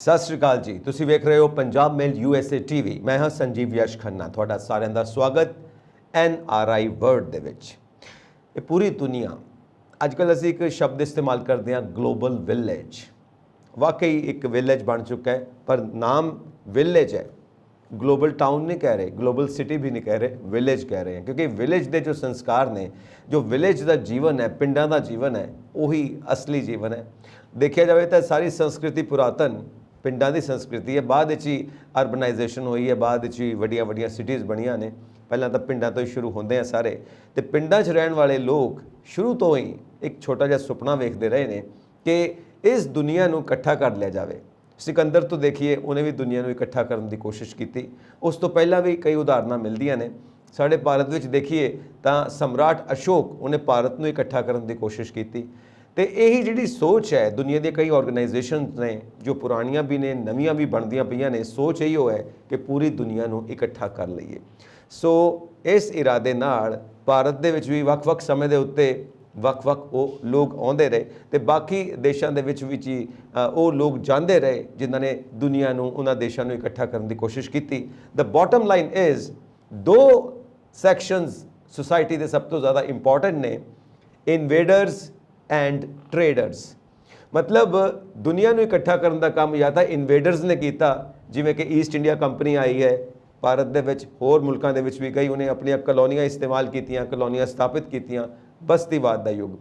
ਸਤਿ ਸ਼੍ਰੀ ਅਕਾਲ ਜੀ। ਤੁਸੀਂ ਵੇਖ ਰਹੇ ਹੋ ਪੰਜਾਬ ਮੇਲ USA TV। ਮੈਂ ਹਾਂ ਸੰਜੀਵ ਯਸ਼ ਖੰਨਾ। ਤੁਹਾਡਾ ਸਾਰਿਆਂ ਦਾ ਸਵਾਗਤ NRI ਵਰਲਡ ਦੇ ਵਿੱਚ। ਇਹ ਪੂਰੀ ਦੁਨੀਆ ਅੱਜ ਕੱਲ੍ਹ ਅਸੀਂ ਇੱਕ ਸ਼ਬਦ ਇਸਤੇਮਾਲ ਕਰਦੇ ਹਾਂ, ਗਲੋਬਲ ਵਿਲੇਜ। ਵਾਕਈ ਇੱਕ ਵਿਲੇਜ ਬਣ ਚੁੱਕਾ ਹੈ, ਪਰ ਨਾਮ ਵਿਲੇਜ ਹੈ। ਗਲੋਬਲ ਟਾਊਨ ਨਹੀਂ ਕਹਿ ਰਹੇ, ਗਲੋਬਲ ਸਿਟੀ ਵੀ ਨਹੀਂ ਕਹਿ ਰਹੇ, ਵਿਲੇਜ ਕਹਿ ਰਹੇ ਹਾਂ, ਕਿਉਂਕਿ ਵਿਲੇਜ ਦੇ ਜੋ ਸੰਸਕਾਰ ਨੇ, ਜੋ ਵਿਲੇਜ ਦਾ ਜੀਵਨ ਹੈ, ਪਿੰਡਾਂ ਦਾ ਜੀਵਨ ਹੈ, ਉਹੀ ਅਸਲੀ ਜੀਵਨ ਹੈ। ਦੇਖਿਆ ਜਾਵੇ ਤਾਂ ਸਾਰੀ ਸੰਸਕ੍ਰਿਤੀ ਪੁਰਾਤਨ ਪਿੰਡਾਂ ਦੀ ਸੰਸਕ੍ਰਿਤੀ ਹੈ। ਬਾਅਦ ਵਿੱਚ ਹੀ ਅਰਬਨਾਈਜੇਸ਼ਨ ਹੋਈ ਹੈ, ਬਾਅਦ ਵਿੱਚ ਹੀ ਵੱਡੀਆਂ ਵੱਡੀਆਂ ਸਿਟੀਜ਼ ਬਣੀਆਂ ਨੇ। ਪਹਿਲਾਂ ਤਾਂ ਪਿੰਡਾਂ ਤੋਂ ਹੀ ਸ਼ੁਰੂ ਹੁੰਦੇ ਆ ਸਾਰੇ। ਅਤੇ ਪਿੰਡਾਂ 'ਚ ਰਹਿਣ ਵਾਲੇ ਲੋਕ ਸ਼ੁਰੂ ਤੋਂ ਹੀ ਇੱਕ ਛੋਟਾ ਜਿਹਾ ਸੁਪਨਾ ਵੇਖਦੇ ਰਹੇ ਨੇ ਕਿ ਇਸ ਦੁਨੀਆ ਨੂੰ ਇਕੱਠਾ ਕਰ ਲਿਆ ਜਾਵੇ। ਸਿਕੰਦਰ ਤੋਂ ਦੇਖੀਏ, ਉਹਨੇ ਵੀ ਦੁਨੀਆ ਨੂੰ ਇਕੱਠਾ ਕਰਨ ਦੀ ਕੋਸ਼ਿਸ਼ ਕੀਤੀ। ਉਸ ਤੋਂ ਪਹਿਲਾਂ ਵੀ ਕਈ ਉਦਾਹਰਨਾਂ ਮਿਲਦੀਆਂ ਨੇ। ਸਾਡੇ ਭਾਰਤ ਵਿੱਚ ਦੇਖੀਏ ਤਾਂ ਸਮਰਾਟ ਅਸ਼ੋਕ, ਉਹਨੇ ਭਾਰਤ ਨੂੰ ਇਕੱਠਾ ਕਰਨ ਦੀ ਕੋਸ਼ਿਸ਼ ਕੀਤੀ। ਅਤੇ ਇਹੀ ਜਿਹੜੀ ਸੋਚ ਹੈ, ਦੁਨੀਆ ਦੀਆਂ ਕਈ ਆਰਗੇਨਾਈਜੇਸ਼ਨਸ ਨੇ ਜੋ ਪੁਰਾਣੀਆਂ ਵੀ ਨੇ, ਨਵੀਆਂ ਵੀ ਬਣਦੀਆਂ ਪਈਆਂ ਨੇ। ਸੋਚ ਇਹੋ ਹੈ ਕਿ ਪੂਰੀ ਦੁਨੀਆ ਨੂੰ ਇਕੱਠਾ ਕਰ ਲਈਏ। ਸੋ ਇਸ ਇਰਾਦੇ ਨਾਲ ਭਾਰਤ ਦੇ ਵਿੱਚ ਵੀ ਵੱਖ-ਵੱਖ ਸਮੇਂ ਦੇ ਉੱਤੇ ਵੱਖ-ਵੱਖ ਉਹ ਲੋਕ ਆਉਂਦੇ ਰਹੇ ਅਤੇ ਬਾਕੀ ਦੇਸ਼ਾਂ ਦੇ ਵਿੱਚ ਹੀ ਉਹ ਲੋਕ ਜਾਂਦੇ ਰਹੇ ਜਿਨ੍ਹਾਂ ਨੇ ਦੁਨੀਆ ਨੂੰ, ਉਹਨਾਂ ਦੇਸ਼ਾਂ ਨੂੰ ਇਕੱਠਾ ਕਰਨ ਦੀ ਕੋਸ਼ਿਸ਼ ਕੀਤੀ। ਦ ਬੋਟਮ ਲਾਈਨ ਇਜ਼, ਦੋ ਸੈਕਸ਼ਨਸ ਸੁਸਾਇਟੀ ਦੇ ਸਭ ਤੋਂ ਜ਼ਿਆਦਾ ਇੰਪੋਰਟੈਂਟ ਨੇ, ਇਨਵੇਡਰਸ ਐਂਡ ਟਰੇਡਰਸ। ਮਤਲਬ ਦੁਨੀਆ ਨੂੰ ਇਕੱਠਾ ਕਰਨ ਦਾ ਕੰਮ ਜਾਂ ਤਾਂ ਇਨਵੇਡਰਸ ਨੇ ਕੀਤਾ, ਜਿਵੇਂ ਕਿ ਈਸਟ ਇੰਡੀਆ ਕੰਪਨੀ ਆਈ ਹੈ ਭਾਰਤ ਦੇ ਵਿੱਚ, ਹੋਰ ਮੁਲਕਾਂ ਦੇ ਵਿੱਚ ਵੀ ਕਈ ਉਹਨੇ ਆਪਣੀਆਂ ਕਲੋਨੀਆਂ ਇਸਤੇਮਾਲ ਕੀਤੀਆਂ, ਕਲੋਨੀਆਂ ਸਥਾਪਿਤ ਕੀਤੀਆਂ, ਬਸਤੀਵਾਦ ਦਾ ਯੁੱਗ।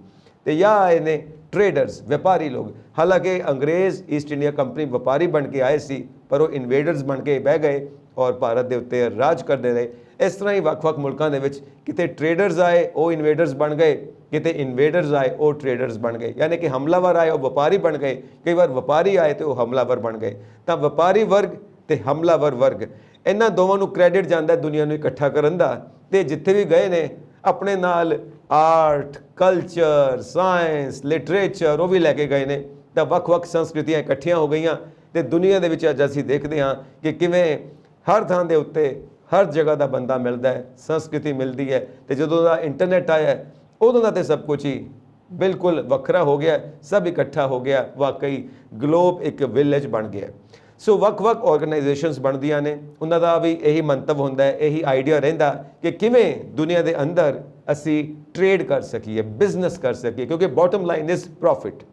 ਅਤੇ ਜਾਂ ਆਏ ਨੇ ਟਰੇਡਰਸ, ਵਪਾਰੀ ਲੋਕ। ਹਾਲਾਂਕਿ ਅੰਗਰੇਜ਼ ਈਸਟ ਇੰਡੀਆ ਕੰਪਨੀ ਵਪਾਰੀ ਬਣ ਕੇ ਆਏ ਸੀ, ਪਰ ਉਹ ਇਨਵੇਡਰਸ ਬਣ ਕੇ ਬਹਿ ਗਏ ਔਰ ਭਾਰਤ ਦੇ ਉੱਤੇ ਰਾਜ ਕਰਦੇ ਰਹੇ। ਇਸ ਤਰ੍ਹਾਂ ਹੀ ਵੱਖ-ਵੱਖ ਮੁਲਕਾਂ ਦੇ ਵਿੱਚ ਕਿਤੇ ਟਰੇਡਰਸ ਆਏ, ਉਹ ਇਨਵੇਡਰਸ ਬਣ ਗਏ, ਕਿਤੇ ਇਨਵੇਡਰਸ ਆਏ, ਉਹ ਟਰੇਡਰਸ ਬਣ ਗਏ। ਯਾਨੀ ਕਿ ਹਮਲਾਵਰ ਆਏ, ਉਹ ਵਪਾਰੀ ਬਣ ਗਏ। ਕਈ ਵਾਰ ਵਪਾਰੀ ਆਏ ਅਤੇ ਉਹ ਹਮਲਾਵਰ ਬਣ ਗਏ। ਤਾਂ ਵਪਾਰੀ ਵਰਗ ਅਤੇ ਹਮਲਾਵਰ ਵਰਗ, ਇਹਨਾਂ ਦੋਵਾਂ ਨੂੰ ਕ੍ਰੈਡਿਟ ਜਾਂਦਾ ਦੁਨੀਆ ਨੂੰ ਇਕੱਠਾ ਕਰਨ ਦਾ। ਅਤੇ ਜਿੱਥੇ ਵੀ ਗਏ ਨੇ ਆਪਣੇ ਨਾਲ ਆਰਟ, ਕਲਚਰ, ਸਾਇੰਸ, ਲਿਟਰੇਚਰ ਉਹ ਵੀ ਲੈ ਕੇ ਗਏ ਨੇ। ਤਾਂ ਵੱਖ-ਵੱਖ ਸੰਸਕ੍ਰਿਤੀਆਂ ਇਕੱਠੀਆਂ ਹੋ ਗਈਆਂ ਅਤੇ ਦੁਨੀਆ ਦੇ ਵਿੱਚ ਅੱਜ ਅਸੀਂ ਦੇਖਦੇ ਹਾਂ ਕਿ ਕਿਵੇਂ ਹਰ ਥਾਂ ਦੇ ਉੱਤੇ ਹਰ ਜਗ੍ਹਾ ਦਾ ਬੰਦਾ ਮਿਲਦਾ ਹੈ, ਸੰਸਕ੍ਰਿਤੀ ਮਿਲਦੀ ਹੈ। ਅਤੇ ਜਦੋਂ ਦਾ ਇੰਟਰਨੈਟ ਆਇਆ ਉਦੋਂ ਦਾ ਤਾਂ ਸਭ ਕੁਝ ਹੀ ਬਿਲਕੁਲ ਵੱਖਰਾ ਹੋ ਗਿਆ, ਸਭ ਇਕੱਠਾ ਹੋ ਗਿਆ। ਵਾਕਈ ਗਲੋਬ ਇੱਕ ਵਿਲੇਜ ਬਣ ਗਿਆ। ਸੋ ਵੱਖ-ਵੱਖ ਆਰਗੇਨਾਈਜੇਸ਼ਨਸ ਬਣਦੀਆਂ ਨੇ, ਉਹਨਾਂ ਦਾ ਵੀ ਇਹੀ ਮੰਤਵ ਹੁੰਦਾ ਹੈ, ਇਹੀ ਆਈਡੀਆ ਰਹਿੰਦਾ ਕਿ ਕਿਵੇਂ ਦੁਨੀਆ ਦੇ ਅੰਦਰ ਅਸੀਂ ਟਰੇਡ ਕਰ ਸਕੀਏ, ਬਿਜ਼ਨਸ ਕਰ ਸਕੀਏ, ਕਿਉਂਕਿ bottom line is profit.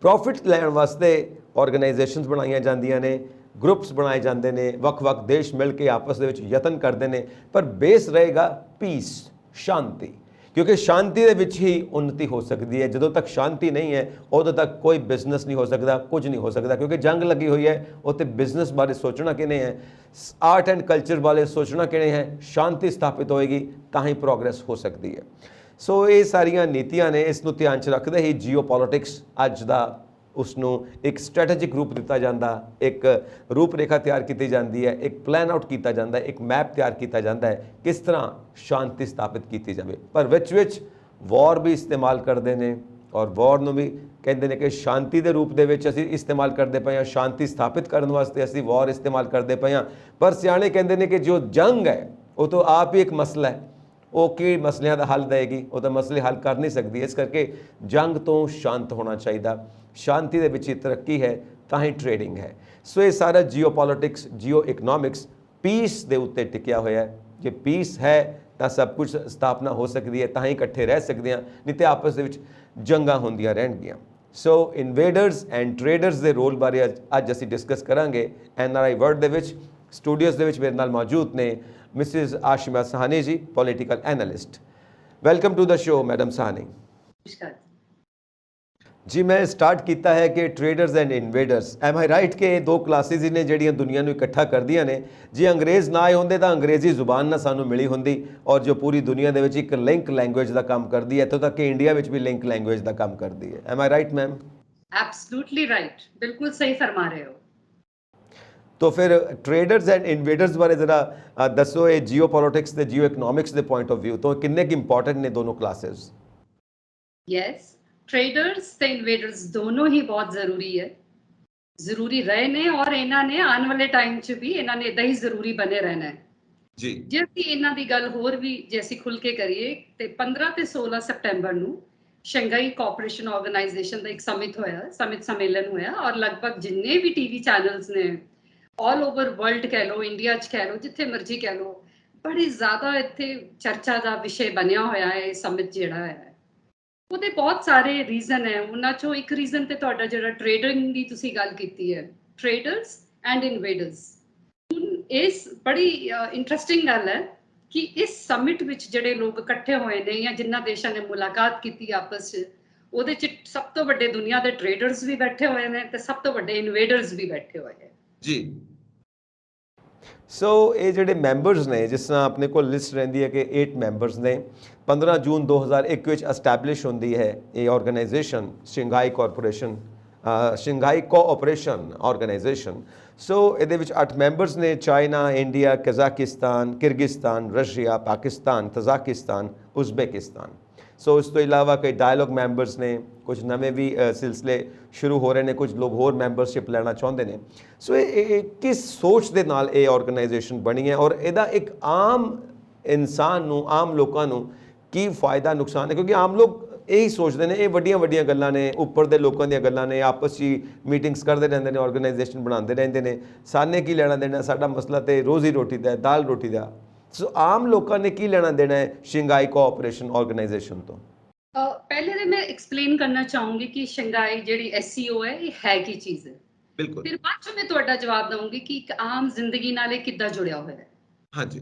Profit ਲੈਣ ਵਾਸਤੇ ਆਰਗੇਨਾਈਜੇਸ਼ਨਸ ਬਣਾਈਆਂ ਜਾਂਦੀਆਂ ਨੇ, ਗਰੁੱਪਸ ਬਣਾਏ ਜਾਂਦੇ ਨੇ, ਵੱਖ-ਵੱਖ ਦੇਸ਼ ਮਿਲ ਕੇ ਆਪਸ ਦੇ ਵਿੱਚ ਯਤਨ ਕਰਦੇ ਨੇ, ਪਰ ਬੇਸ ਰਹੇਗਾ ਪੀਸ, ਸ਼ਾਂਤੀ। ਕਿਉਂਕਿ ਸ਼ਾਂਤੀ ਦੇ ਵਿੱਚ ਹੀ ਉੱਨਤੀ ਹੋ ਸਕਦੀ ਹੈ। ਜਦੋਂ ਤੱਕ ਸ਼ਾਂਤੀ ਨਹੀਂ ਹੈ ਉਦੋਂ ਤੱਕ ਕੋਈ ਬਿਜ਼ਨਸ ਨਹੀਂ ਹੋ ਸਕਦਾ, ਕੁਝ ਨਹੀਂ ਹੋ ਸਕਦਾ। ਕਿਉਂਕਿ ਜੰਗ ਲੱਗੀ ਹੋਈ ਹੈ, ਉੱਥੇ ਬਿਜ਼ਨਸ ਬਾਰੇ ਸੋਚਣਾ ਕਿਵੇਂ ਹੈ, ਆਰਟ ਐਂਡ ਕਲਚਰ ਬਾਰੇ ਸੋਚਣਾ ਕਿਵੇਂ ਹੈ। ਸ਼ਾਂਤੀ ਸਥਾਪਿਤ ਹੋਏਗੀ ਤਾਂ ਹੀ ਪ੍ਰੋਗਰੈਸ ਹੋ ਸਕਦੀ ਹੈ। ਸੋ ਇਹ ਸਾਰੀਆਂ ਨੀਤੀਆਂ ਨੇ, ਇਸ ਨੂੰ ਧਿਆਨ 'ਚ ਰੱਖਦੇ ਹੀ ਜੀਓ ਪੋਲੀਟਿਕਸ ਅੱਜ ਦਾ ਉਸ ਨੂੰ ਇੱਕ ਸਟ੍ਰੈਟੇਜਿਕ ਰੂਪ ਦਿੱਤਾ ਜਾਂਦਾ, ਇੱਕ ਰੂਪ ਰੇਖਾ ਤਿਆਰ ਕੀਤੀ ਜਾਂਦੀ ਹੈ, ਇੱਕ ਪਲਾਨ ਆਊਟ ਕੀਤਾ ਜਾਂਦਾ ਹੈ, ਇੱਕ ਮੈਪ ਤਿਆਰ ਕੀਤਾ ਜਾਂਦਾ ਹੈ ਕਿਸ ਤਰ੍ਹਾਂ ਸ਼ਾਂਤੀ ਸਥਾਪਿਤ ਕੀਤੀ ਜਾਵੇ। ਪਰ ਵਿੱਚ ਵਾਰ ਵੀ ਇਸਤੇਮਾਲ ਕਰਦੇ ਨੇ, ਔਰ ਵਾਰ ਨੂੰ ਵੀ ਕਹਿੰਦੇ ਨੇ ਕਿ ਸ਼ਾਂਤੀ ਦੇ ਰੂਪ ਦੇ ਵਿੱਚ ਅਸੀਂ ਇਸਤੇਮਾਲ ਕਰਦੇ ਪਏ ਹਾਂ, ਸ਼ਾਂਤੀ ਸਥਾਪਿਤ ਕਰਨ ਵਾਸਤੇ ਅਸੀਂ ਵਾਰ ਇਸਤੇਮਾਲ ਕਰਦੇ ਪਏ ਹਾਂ। ਪਰ ਸਿਆਣੇ ਕਹਿੰਦੇ ਨੇ ਕਿ ਜੋ ਜੰਗ ਹੈ ਉਹ ਤਾਂ ਆਪ ਹੀ ਇੱਕ ਮਸਲਾ ਹੈ, ਉਹ ਕੀ ਮਸਲਿਆਂ ਦਾ ਹੱਲ ਦੇਗੀ, ਉਹ ਤਾਂ ਮਸਲੇ ਹੱਲ ਕਰ ਨਹੀਂ ਸਕਦੀ। ਇਸ ਕਰਕੇ ਜੰਗ ਤੋਂ ਸ਼ਾਂਤ ਹੋਣਾ ਚਾਹੀਦਾ। ਸ਼ਾਂਤੀ ਦੇ ਵਿੱਚ ਹੀ ਤਰੱਕੀ ਹੈ, ਤਾਂ ਹੀ ਟ੍ਰੇਡਿੰਗ ਹੈ। ਸੋ ਇਹ ਸਾਰਾ JIO politics, JIO economics piece ਦੇ ਉੱਤੇ ਟਿਕਿਆ ਹੋਇਆ ਹੈ। ਜੇ ਪੀਸ ਹੈ ਤਾਂ ਸਭ ਕੁਝ ਸਥਾਪਨਾ ਹੋ ਸਕਦੀ ਹੈ, ਤਾਂ ਹੀ ਇਕੱਠੇ ਰਹਿ ਸਕਦੇ ਹਾਂ, ਨਹੀਂ ਤਾਂ ਆਪਸ ਦੇ ਵਿੱਚ ਜੰਗਾਂ ਹੁੰਦੀਆਂ ਰਹਿਣਗੀਆਂ। ਸੋ ਇਨਵੇਡਰਸ ਐਂਡ ਟਰੇਡਰਸ ਦੇ ਰੋਲ ਬਾਰੇ ਅੱਜ ਅਸੀਂ ਡਿਸਕਸ ਕਰਾਂਗੇ NRI ਵਰਲਡ ਦੇ ਵਿੱਚ। ਸਟੂਡੀਓਜ਼ ਦੇ ਵਿੱਚ ਮੇਰੇ ਨਾਲ ਮੌਜੂਦ ਨੇ Mrs Ashima Sahni ji, political analyst. Welcome to the show madam Sahni ji. ਮੈਂ ਸਟਾਰਟ ਕੀਤਾ ਹੈ ਕਿ traders and invaders, am I right ਕਿ ਇਹ ਦੋ ਕਲਾਸਿਸ ਹੀ ਨੇ ਜਿਹੜੀਆਂ ਦੁਨੀਆ ਨੂੰ ਇਕੱਠਾ ਕਰਦੀਆਂ ਨੇ। ਜੇ ਅੰਗਰੇਜ਼ ਨਾ ਆਏ ਹੁੰਦੇ ਤਾਂ ਅੰਗਰੇਜ਼ੀ ਜ਼ੁਬਾਨ ਨਾ ਸਾਨੂੰ ਮਿਲੀ ਹੁੰਦੀ, ਔਰ ਜੋ ਪੂਰੀ ਦੁਨੀਆ ਦੇ ਵਿੱਚ ਇੱਕ ਲਿੰਕ ਲੈਂਗੁਏਜ ਦਾ ਕੰਮ ਕਰਦੀ ਹੈ, ਇੱਥੋਂ ਤੱਕ ਕਿ ਇੰਡੀਆ ਵਿੱਚ ਵੀ ਲਿੰਕ ਲੈਂਗੁਏਜ ਦਾ ਕੰਮ ਕਰਦੀ ਹੈ। M I right ma'am? Absolutely right, बिल्कुल सही फरमा रहे हो। तो फिर ट्रेडर्स एंड इन्वेडर्स बारे जरा दसो, ये जियो पॉलिटिक्स ते जियो इकनॉमिक्स के पॉइंट ऑफ व्यू तो किन्ने की इंपॉर्टेंट ने दोनों क्लासेस? यस, ट्रेडर्स ते इन्वेडर्स दोनों ही बहुत जरूरी है, ਜ਼ਰੂਰੀ ਰਹੇ ਨੇ, ਔਰ ਇਹਨਾਂ ਨੇ ਆਉਣ ਵਾਲੇ ਟਾਈਮ 'ਚ ਵੀ ਇਹਨਾਂ ਨੇ ਇਦਾਂ ਹੀ ਜ਼ਰੂਰੀ ਬਣੇ ਰਹਿਣਾ ਹੈ ਜੀ। ਜੇ ਅਸੀਂ ਇਹਨਾਂ ਦੀ ਗੱਲ ਹੋਰ ਵੀ ਜੇ ਅਸੀਂ ਖੁੱਲ ਕੇ ਕਰੀਏ ਤੇ 15 ਤੇ 16 ਸਤੰਬਰ ਨੂੰ ਸ਼ੰਘਾਈ ਕੋਆਪਰੇਸ਼ਨ ਆਰਗੇਨਾਈਜੇਸ਼ਨ ਦਾ ਇੱਕ ਸਮਿਟ ਹੋਇਆ, ਸਮਿਟ ਸੰਮੇਲਨ ਹੋਇਆ, ਔਰ ਲਗਭਗ ਜਿੰਨੇ ਵੀ ਟੀਵੀ ਚੈਨਲਸ ਨੇ ਆਲ ਓਵਰ ਵਰਲਡ ਕਹਿ ਲਓ, ਇੰਡੀਆ 'ਚ ਕਹਿ ਲਓ, ਜਿੱਥੇ ਮਰਜ਼ੀ ਕਹਿ ਲਓ, ਬੜੀ ਜ਼ਿਆਦਾ ਇੱਥੇ ਚਰਚਾ ਦਾ ਵਿਸ਼ੇ ਬਣਿਆ ਹੋਇਆ ਹੈ ਇਹ ਸਮਿਟ ਜਿਹੜਾ ਹੈ। ਉਹਦੇ ਬਹੁਤ ਸਾਰੇ ਰੀਜ਼ਨ ਹੈ, ਉਹਨਾਂ 'ਚੋਂ ਇੱਕ ਰੀਜ਼ਨ ਤੇ ਤੁਹਾਡਾ ਜਿਹੜਾ ਟ੍ਰੇਡਿੰਗ ਦੀ ਤੁਸੀਂ ਗੱਲ ਕੀਤੀ ਹੈ, ਟ੍ਰੇਡਰਸ ਐਂਡ ਇਨਵੇਡਰਸ। ਇਸ ਬੜੀ ਇੰਟਰਸਟਿੰਗ ਗੱਲ ਹੈ ਕਿ ਇਸ ਸਮਿਟ ਵਿੱਚ ਜਿਹੜੇ ਲੋਕ ਇਕੱਠੇ ਹੋਏ ਨੇ ਜਾਂ ਜਿਨ੍ਹਾਂ ਦੇਸ਼ਾਂ ਨੇ ਮੁਲਾਕਾਤ ਕੀਤੀ ਆਪਸ 'ਚ, ਉਹਦੇ 'ਚ ਸਭ ਤੋਂ ਵੱਡੇ ਦੁਨੀਆ ਦੇ ਟ੍ਰੇਡਰਸ ਵੀ ਬੈਠੇ ਹੋਏ ਨੇ ਤੇ ਸਭ ਤੋਂ ਵੱਡੇ ਇਨਵੇਡਰਸ ਵੀ ਬੈਠੇ ਹੋਏ ਨੇ ਜੀ। ਸੋ ਇਹ ਜਿਹੜੇ ਮੈਂਬਰਸ ਨੇ, ਜਿਸ ਤਰ੍ਹਾਂ ਆਪਣੇ ਕੋਲ ਲਿਸਟ ਰਹਿੰਦੀ ਹੈ ਕਿ 8 ਮੈਂਬਰਸ ਨੇ। 15 ਜੂਨ 2001 ਵਿੱਚ ਐਸਟੈਬਲਿਸ਼ ਹੁੰਦੀ ਹੈ ਇਹ organization, Shanghai cooperation organization. So ਇਹਦੇ ਵਿੱਚ 8 ਮੈਂਬਰਸ ਨੇ, China, India, Kazakhstan, Kyrgyzstan, Russia, Pakistan, Tajikistan, Uzbekistan. So ਇਸ ਤੋਂ ਇਲਾਵਾ ਕਈ ਡਾਇਲੋਗ ਮੈਂਬਰਸ ਨੇ, ਕੁਝ ਨਵੇਂ ਵੀ ਸਿਲਸਿਲੇ ਸ਼ੁਰੂ ਹੋ ਰਹੇ ਨੇ, ਕੁਝ ਲੋਕ ਹੋਰ ਮੈਂਬਰਸ਼ਿਪ ਲੈਣਾ ਚਾਹੁੰਦੇ ਨੇ। ਸੋ ਇਹ ਕਿਸ ਸੋਚ ਦੇ ਨਾਲ ਇਹ ਆਰਗੇਨਾਈਜੇਸ਼ਨ ਬਣੀ ਹੈ ਔਰ ਇਹਦਾ ਇੱਕ ਆਮ ਇਨਸਾਨ ਨੂੰ, ਆਮ ਲੋਕਾਂ ਨੂੰ ਕੀ ਫਾਇਦਾ ਨੁਕਸਾਨ ਹੈ? ਕਿਉਂਕਿ ਆਮ ਲੋਕ ਇਹੀ ਸੋਚਦੇ ਨੇ ਇਹ ਵੱਡੀਆਂ ਵੱਡੀਆਂ ਗੱਲਾਂ ਨੇ, ਉੱਪਰ ਦੇ ਲੋਕਾਂ ਦੀਆਂ ਗੱਲਾਂ ਨੇ, ਆਪਸ 'ਚ ਮੀਟਿੰਗਸ ਕਰਦੇ ਰਹਿੰਦੇ ਨੇ, ਆਰਗੇਨਾਈਜੇਸ਼ਨ ਬਣਾਉਂਦੇ ਰਹਿੰਦੇ ਨੇ, ਸਾਨੇ ਕੀ ਲੈਣਾ ਦੇਣਾ, ਸਾਡਾ ਮਸਲਾ ਤੇ ਰੋਜ਼ੀ ਰੋਟੀ ਦਾ, ਦਾਲ ਰੋਟੀ ਦਾ। ਸੋ ਆਮ ਲੋਕਾਂ ਨੇ ਕੀ ਲੈਣਾ ਦੇਣਾ ਹੈ ਸ਼ੰਘਾਈ ਕੋਆਪਰੇਸ਼ਨ ਆਰਗੇਨਾਈਜੇਸ਼ਨ ਤੋਂ? ਪਹਿਲੇ ਤਾਂ ਮੈਂ ਐਕਸਪਲੇਨ ਕਰਨਾ ਚਾਹੂੰਗੀ ਕਿ ਸ਼ੰਘਾਈ ਜਿਹੜੀ SCO ਹੈ ਇਹ ਹੈ ਕੀ ਚੀਜ਼ ਹੈ। ਬਿਲਕੁਲ। ਫਿਰ ਬਾਅਦ 'ਚ ਮੈਂ ਤੁਹਾਡਾ ਜਵਾਬ ਦਊਂਗੀ ਕਿ ਇੱਕ ਆਮ ਜ਼ਿੰਦਗੀ ਨਾਲ ਇਹ ਕਿੱਦਾਂ ਜੁੜਿਆ ਹੋਇਆ ਹੈ। ਹਾਂਜੀ।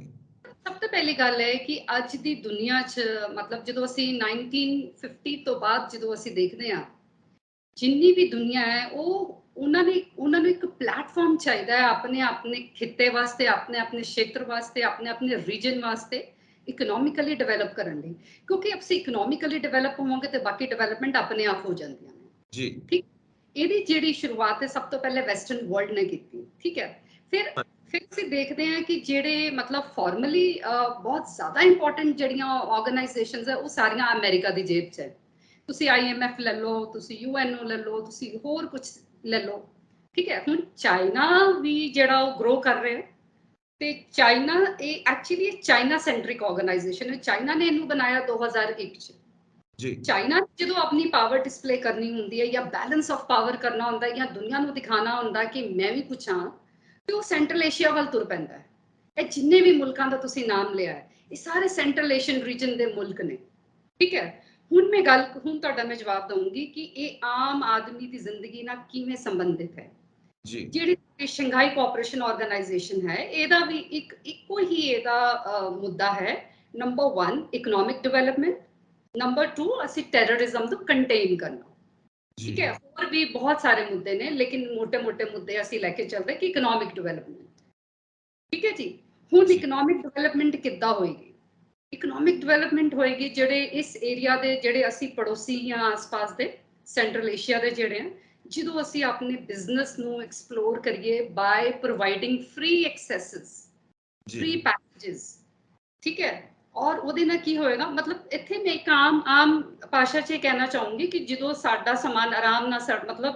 ਸਭ ਤੋਂ ਪਹਿਲੀ ਗੱਲ ਹੈ ਕਿ ਅੱਜ ਦੀ ਦੁਨੀਆ 'ਚ ਮਤਲਬ ਜਦੋਂ ਅਸੀਂ 1950 ਤੋਂ ਬਾਅਦ ਜਦੋਂ ਅਸੀਂ ਦੇਖਦੇ ਹਾਂ, ਜਿੰਨੀ ਵੀ ਦੁਨੀਆ ਹੈ ਉਹ ਉਹਨਾਂ ਨੂੰ ਇੱਕ ਪਲੇਟਫਾਰਮ ਚਾਹੀਦਾ ਹੈ ਆਪਣੇ ਖਿੱਤੇ ਵਾਸਤੇ, ਆਪਣੇ ਖੇਤਰ ਵਾਸਤੇ, ਆਪਣੇ ਰੀਜਨ ਵਾਸਤੇ ਇਕਨੋਮਿਕਲੀ ਡਿਵੈਲਪ ਕਰਨ ਲਈ। ਕਿਉਂਕਿ ਅਸੀਂ ਇਕਨੋਮਿਕਲੀ ਡਿਵੈਲਪ ਹੋਵਾਂਗੇ ਤੇ ਬਾਕੀ ਡਿਵੈਲਪਮੈਂਟ ਆਪਣੇ ਆਪ ਹੋ ਜਾਂਦੀਆਂ ਨੇ ਜੀ। ਠੀਕ। ਇਹਦੀ ਜਿਹੜੀ ਸ਼ੁਰੂਆਤ ਹੈ ਸਭ ਤੋਂ ਪਹਿਲੇ ਵੈਸਟਰਨ ਵਰਲਡ ਨੇ ਕੀਤੀ, ਠੀਕ ਹੈ। ਫਿਰ ਅਸੀਂ ਦੇਖਦੇ ਹਾਂ ਕਿ ਜਿਹੜੇ ਮਤਲਬ ਫਾਰਮਲੀ ਬਹੁਤ ਜ਼ਿਆਦਾ ਇੰਪੋਰਟੈਂਟ ਜਿਹੜੀਆਂ ਆਰਗੇਨਾਈਜੇਸ਼ਨਸ ਹੈ ਉਹ ਸਾਰੀਆਂ ਅਮਰੀਕਾ ਦੀ ਜੇਬ 'ਚ ਹੈ। ਤੁਸੀਂ IMF ਲੈ ਲਓ, ਤੁਸੀਂ UNO ਲੈ ਲਓ, ਤੁਸੀਂ ਹੋਰ ਕੁਝ ਲੈ ਲਓ, ਠੀਕ ਹੈ। ਹੁਣ ਚਾਈਨਾ ਵੀ ਜਿਹੜਾ ਉਹ ਗਰੋ ਕਰ ਰਿਹਾ ਤੇ ਚਾਈਨਾ ਇਹ ਐਕਚੁਅਲੀ ਚਾਈਨਾ ਸੈਂਟਰਿਕ ਆਰਗੇਨਾਈਜੇਸ਼ਨ ਹੈ। ਚਾਈਨਾ ਨੇ ਇਹਨੂੰ ਬਣਾਇਆ 2001 'ਚ ਜੀ। ਚਾਈਨਾ ਜਦੋਂ ਆਪਣੀ ਪਾਵਰ ਡਿਸਪਲੇ ਕਰਨੀ ਹੁੰਦੀ ਹੈ ਜਾਂ ਬੈਲੈਂਸ ਆਫ ਪਾਵਰ ਕਰਨਾ ਹੁੰਦਾ ਹੈ ਜਾਂ ਦੁਨੀਆ ਨੂੰ ਦਿਖਾਣਾ ਹੁੰਦਾ ਕਿ ਮੈਂ ਵੀ ਕੁਛ ਹਾਂ, ਤੇ ਉਹ ਸੈਂਟਰਲ ਏਸ਼ੀਆ ਵੱਲ ਤੁਰ ਪੈਂਦਾ ਹੈ। ਇਹ ਜਿੰਨੇ ਵੀ ਮੁਲਕਾਂ ਦਾ ਤੁਸੀਂ ਨਾਮ ਲਿਆ ਹੈ ਇਹ ਸਾਰੇ ਸੈਂਟਰਲ ਏਸ਼ੀਅਨ ਰੀਜਨ ਦੇ ਮੁਲਕ ਨੇ, ਠੀਕ ਹੈ। ਹੁਣ ਤੁਹਾਡਾ ਮੈਂ ਜਵਾਬ ਦਊਂਗੀ ਕਿ ਇਹ ਆਮ ਆਦਮੀ ਦੀ ਜ਼ਿੰਦਗੀ ਨਾਲ ਕਿਵੇਂ ਸੰਬੰਧਿਤ ਹੈ ਜੀ। ਜਿਹੜੀ ਸ਼ੰਘਾਈ ਕੋਆਪਰੇਸ਼ਨ ਆਰਗੇਨਾਈਜੇਸ਼ਨ ਹੈ ਇਹਦਾ ਵੀ ਇੱਕੋ ਹੀ ਇਹਦਾ ਮੁੱਦਾ ਹੈ। ਨੰਬਰ 1 ਇਕਨੋਮਿਕ ਡਿਵੈਲਪਮੈਂਟ, ਨੰਬਰ 2 ਅਸੀਂ ਟੈਰਰਿਜ਼ਮ ਨੂੰ ਕੰਟੇਨ ਕਰਨਾ, ਠੀਕ ਹੈ। ਹੋਰ ਵੀ ਬਹੁਤ ਸਾਰੇ ਮੁੱਦੇ ਨੇ ਲੇਕਿਨ ਮੋٹے ਮੁੱਦੇ ਅਸੀਂ ਲੈ ਕੇ ਚੱਲਦੇ ਕਿ ਇਕਨੋਮਿਕ ਡਿਵੈਲਪਮੈਂਟ, ਠੀਕ ਹੈ ਜੀ। ਹੁਣ ਇਕਨੋਮਿਕ ਡਿਵੈਲਪਮੈਂਟ ਕਿੱਦਾਂ ਹੋਏਗੀ? ਇਕਨੋਮਿਕ ਡਿਵੈਲਪਮੈਂਟ ਹੋਏਗੀ ਜਿਹੜੇ ਇਸ ਏਰੀਆ ਦੇ ਜਿਹੜੇ ਅਸੀਂ ਪੜੋਸੀ ਜਾਂ ਆਸ-ਪਾਸ ਦੇ ਸੈਂਟਰਲ ਏਸ਼ੀਆ ਦੇ ਜਿਹੜੇ ਆ, ਜਦੋਂ ਅਸੀਂ ਆਪਣੇ ਬਿਜ਼ਨਸ ਨੂੰ ਐਕਸਪਲੋਰ ਕਰੀਏ by providing free accesses, free packages, ਠੀਕ ਹੈ। ਔਰ ਉਹਦੇ ਨਾਲ ਕੀ ਹੋਏਗਾ, ਮਤਲਬ ਇੱਥੇ ਮੈਂ ਇੱਕ ਆਮ ਭਾਸ਼ਾ 'ਚ ਇਹ ਕਹਿਣਾ ਚਾਹੂੰਗੀ ਕਿ ਜਦੋਂ ਸਾਡਾ ਸਮਾਨ ਆਰਾਮ ਨਾਲ ਮਤਲਬ